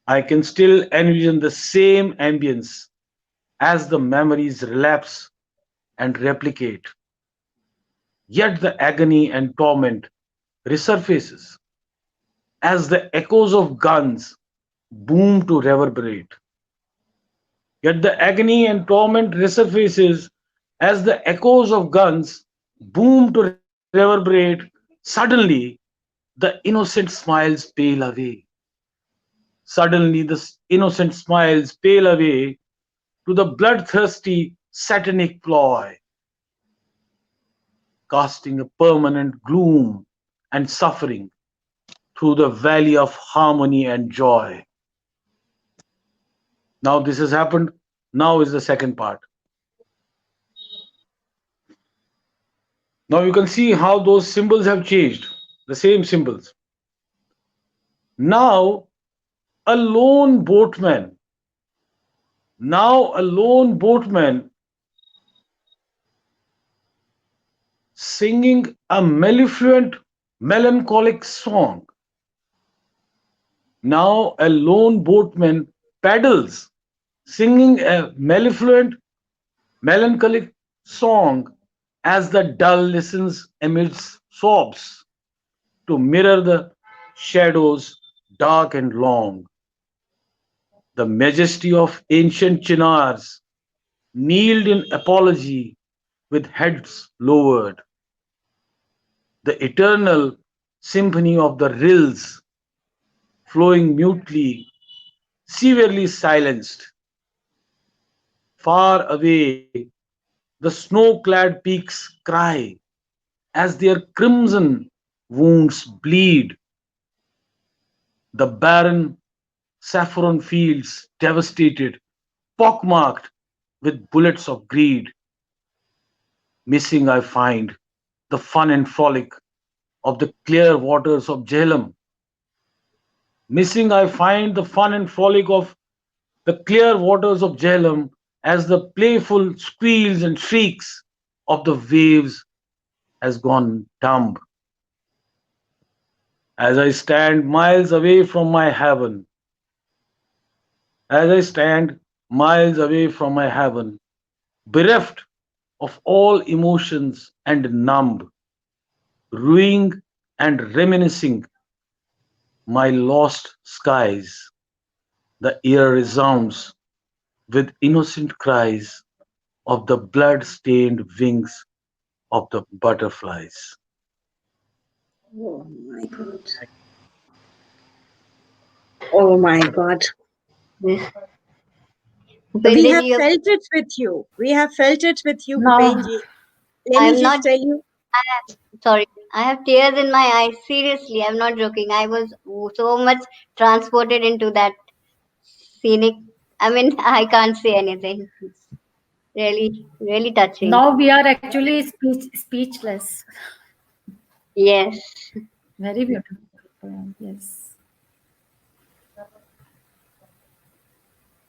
I can still envision the same ambience as the memories relapse and replicate. Yet the agony and torment resurfaces as the echoes of guns boom to reverberate. Yet the agony and torment resurfaces as the echoes of guns boom to reverberate. Suddenly, the innocent smiles pale away. Suddenly, the innocent smiles pale away to the bloodthirsty satanic ploy, casting a permanent gloom and suffering through the valley of harmony and joy. Now, this has happened. Now is the second part. Now, you can see how those symbols have changed, the same symbols. Now a lone boatman, now a lone boatman singing a mellifluent, melancholic song. Now a lone boatman paddles, singing a mellifluent, melancholic song as the dull listens amidst sobs to mirror the shadows dark and long. The majesty of ancient chinars kneeled in apology with heads lowered. The eternal symphony of the rills flowing mutely, severely silenced. Far away, the snow clad peaks cry as their crimson wounds bleed. The barren saffron fields devastated, pockmarked with bullets of greed. Missing I find the fun and frolic of the clear waters of Jhelum. Missing I find the fun and frolic of the clear waters of Jhelum as the playful squeals and shrieks of the waves has gone dumb. As I stand miles away from my heaven, as I stand miles away from my heaven, bereft of all emotions and numb, ruing and reminiscing my lost skies, the air resounds with innocent cries of the blood-stained wings of the butterflies. Oh my God. Oh my God. We Bhupendra have ji, felt it with you. We have felt it with you, Now, Bhupenji. Let me I'm not, just tell you. sorry, I have tears in my eyes. Seriously, I'm not joking. I was so much transported into that scenic. I mean, I can't say anything. It's really, really touching. now we are actually speechless. Yes. Very beautiful poem. Yes.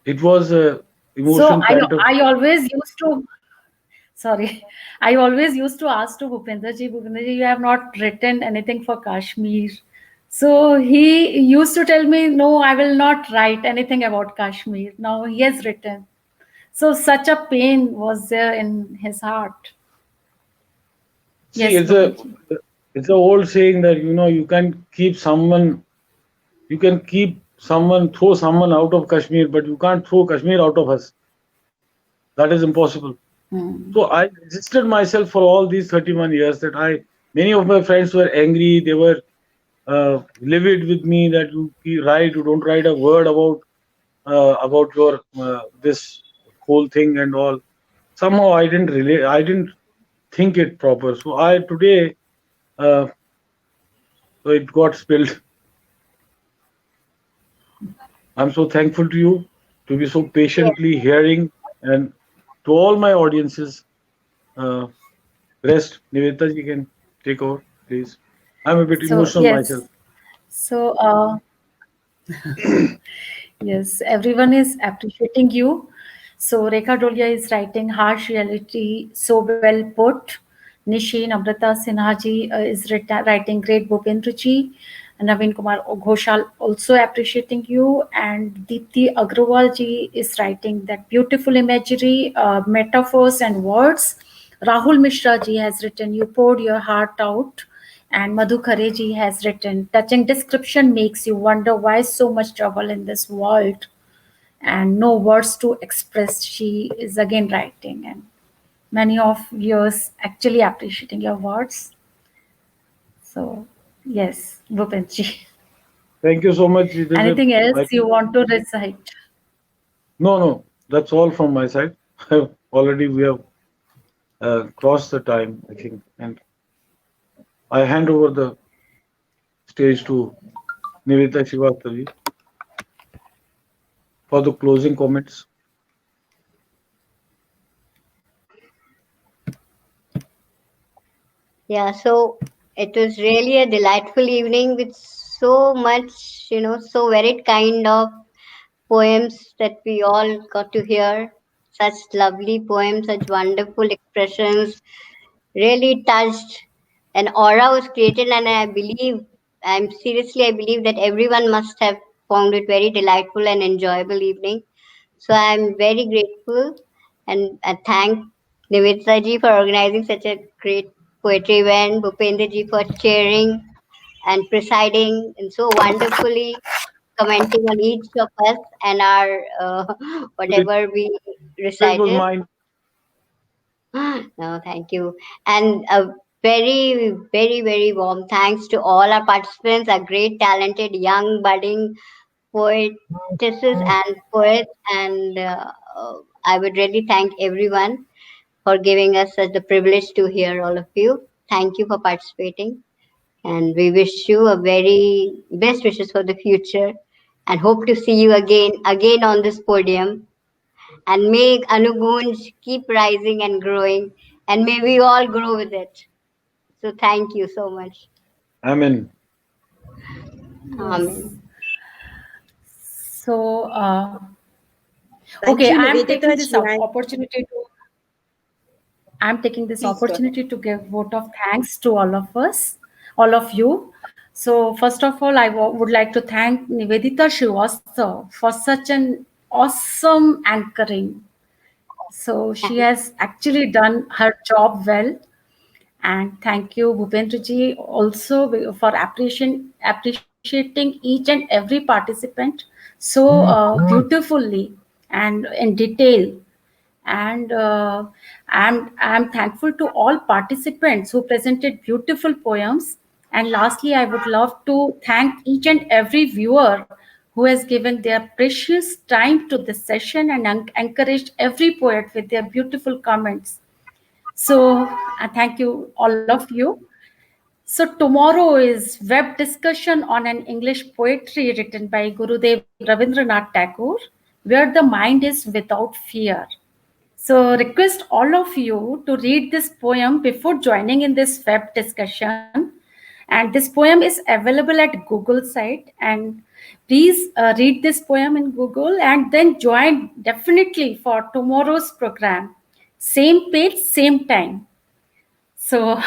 It was a So emotion kind of. I always used to sorry, I always used to ask to Bhupinder ji, you have not written anything for Kashmir. So he used to tell me, no, I will not write anything about Kashmir. Now he has written. So such a pain was there in his heart. See, Yes, it's a Bhupinder ji. it's a old saying that you can keep someone, you can keep someone, throw someone out of Kashmir, but you can't throw Kashmir out of us. That is impossible. Hmm. So I resisted myself for all these 31 years. That I Many of my friends were angry. They were livid with me that you don't write a word about your this whole thing and all. Somehow I didn't relate. I didn't think it proper. So I today, uh, so it got spilled. I'm so thankful to you to be so Yes. patiently hearing, and to all my audiences. Uh, Rest, Nivedita, you can take over, please. I'm a bit So emotional myself. yes. So yes, everyone is appreciating you. So Rekha Dolia is writing harsh reality so well put. Nishi Namrata Sinha ji writing great Bhupendra ji. Naveen Kumar Ghoshal also appreciating you, and Deepthi Agrawal ji is writing that beautiful imagery, metaphors and words. Rahul Mishra ji has written, you poured your heart out. And Madhu Khareji has written, touching description makes you wonder why so much trouble in this world and no words to express. She is again writing, and many of yours actually appreciating your words. So, yes, Bhupenji. Thank you so much. It is a, Anything else I, you want to recite? no, no, that's all from my side. Already we have crossed the time, I think, and I hand over the stage to Nivedita Srivastavi for the closing comments. Yeah. So It was really a delightful evening with so much, so varied kind of poems that we all got to hear. Such lovely poems, such wonderful expressions, really touched. An aura was created, and I believe that everyone must have found it very delightful and enjoyable evening. So I'm very grateful, and I thank Nivedita ji for organizing such a great poetry event, Bhupendra ji for chairing and presiding and so wonderfully commenting on each of us and our whatever we Praise was recited. mine. No, thank you. And a very, very, very warm thanks to all our participants, our great, talented, young, budding poetesses and poets. And I would really thank everyone for giving us such the privilege to hear all of you. Thank you for participating. And we wish you a very best wishes for the future and hope to see you again on this podium, and may Anugoonj keep rising and growing, and may we all grow with it. So thank you so much. Amen. Yes. Amen. So, Thank okay, you, Nivedita ji. I'm taking this Please go ahead. opportunity to give vote of thanks to all of us, all of you. So first of all, would like to thank Nivedita Srivastava for such an awesome anchoring. So she has actually done her job well. And thank you, Bhupendra ji, also for appreciating each and every participant so beautifully and in detail. And I'm thankful to all participants who presented beautiful poems. And lastly, I would love to thank each and every viewer who has given their precious time to this session and encouraged every poet with their beautiful comments. So thank you, all of you. So tomorrow is web discussion on an English poetry written by Gurudev Rabindranath Tagore, where the mind is without fear. So request all of you to read this poem before joining in this web discussion. And this poem is available at Google site. And please read this poem in Google and then join definitely for tomorrow's program. Same page, same time. So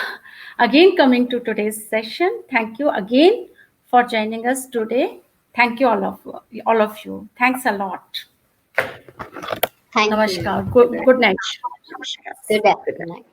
again, coming to today's session, thank you again for joining us today. Thank you all of you. Thanks a lot. Thank you. Namaskar. Good night. Good Good afternoon.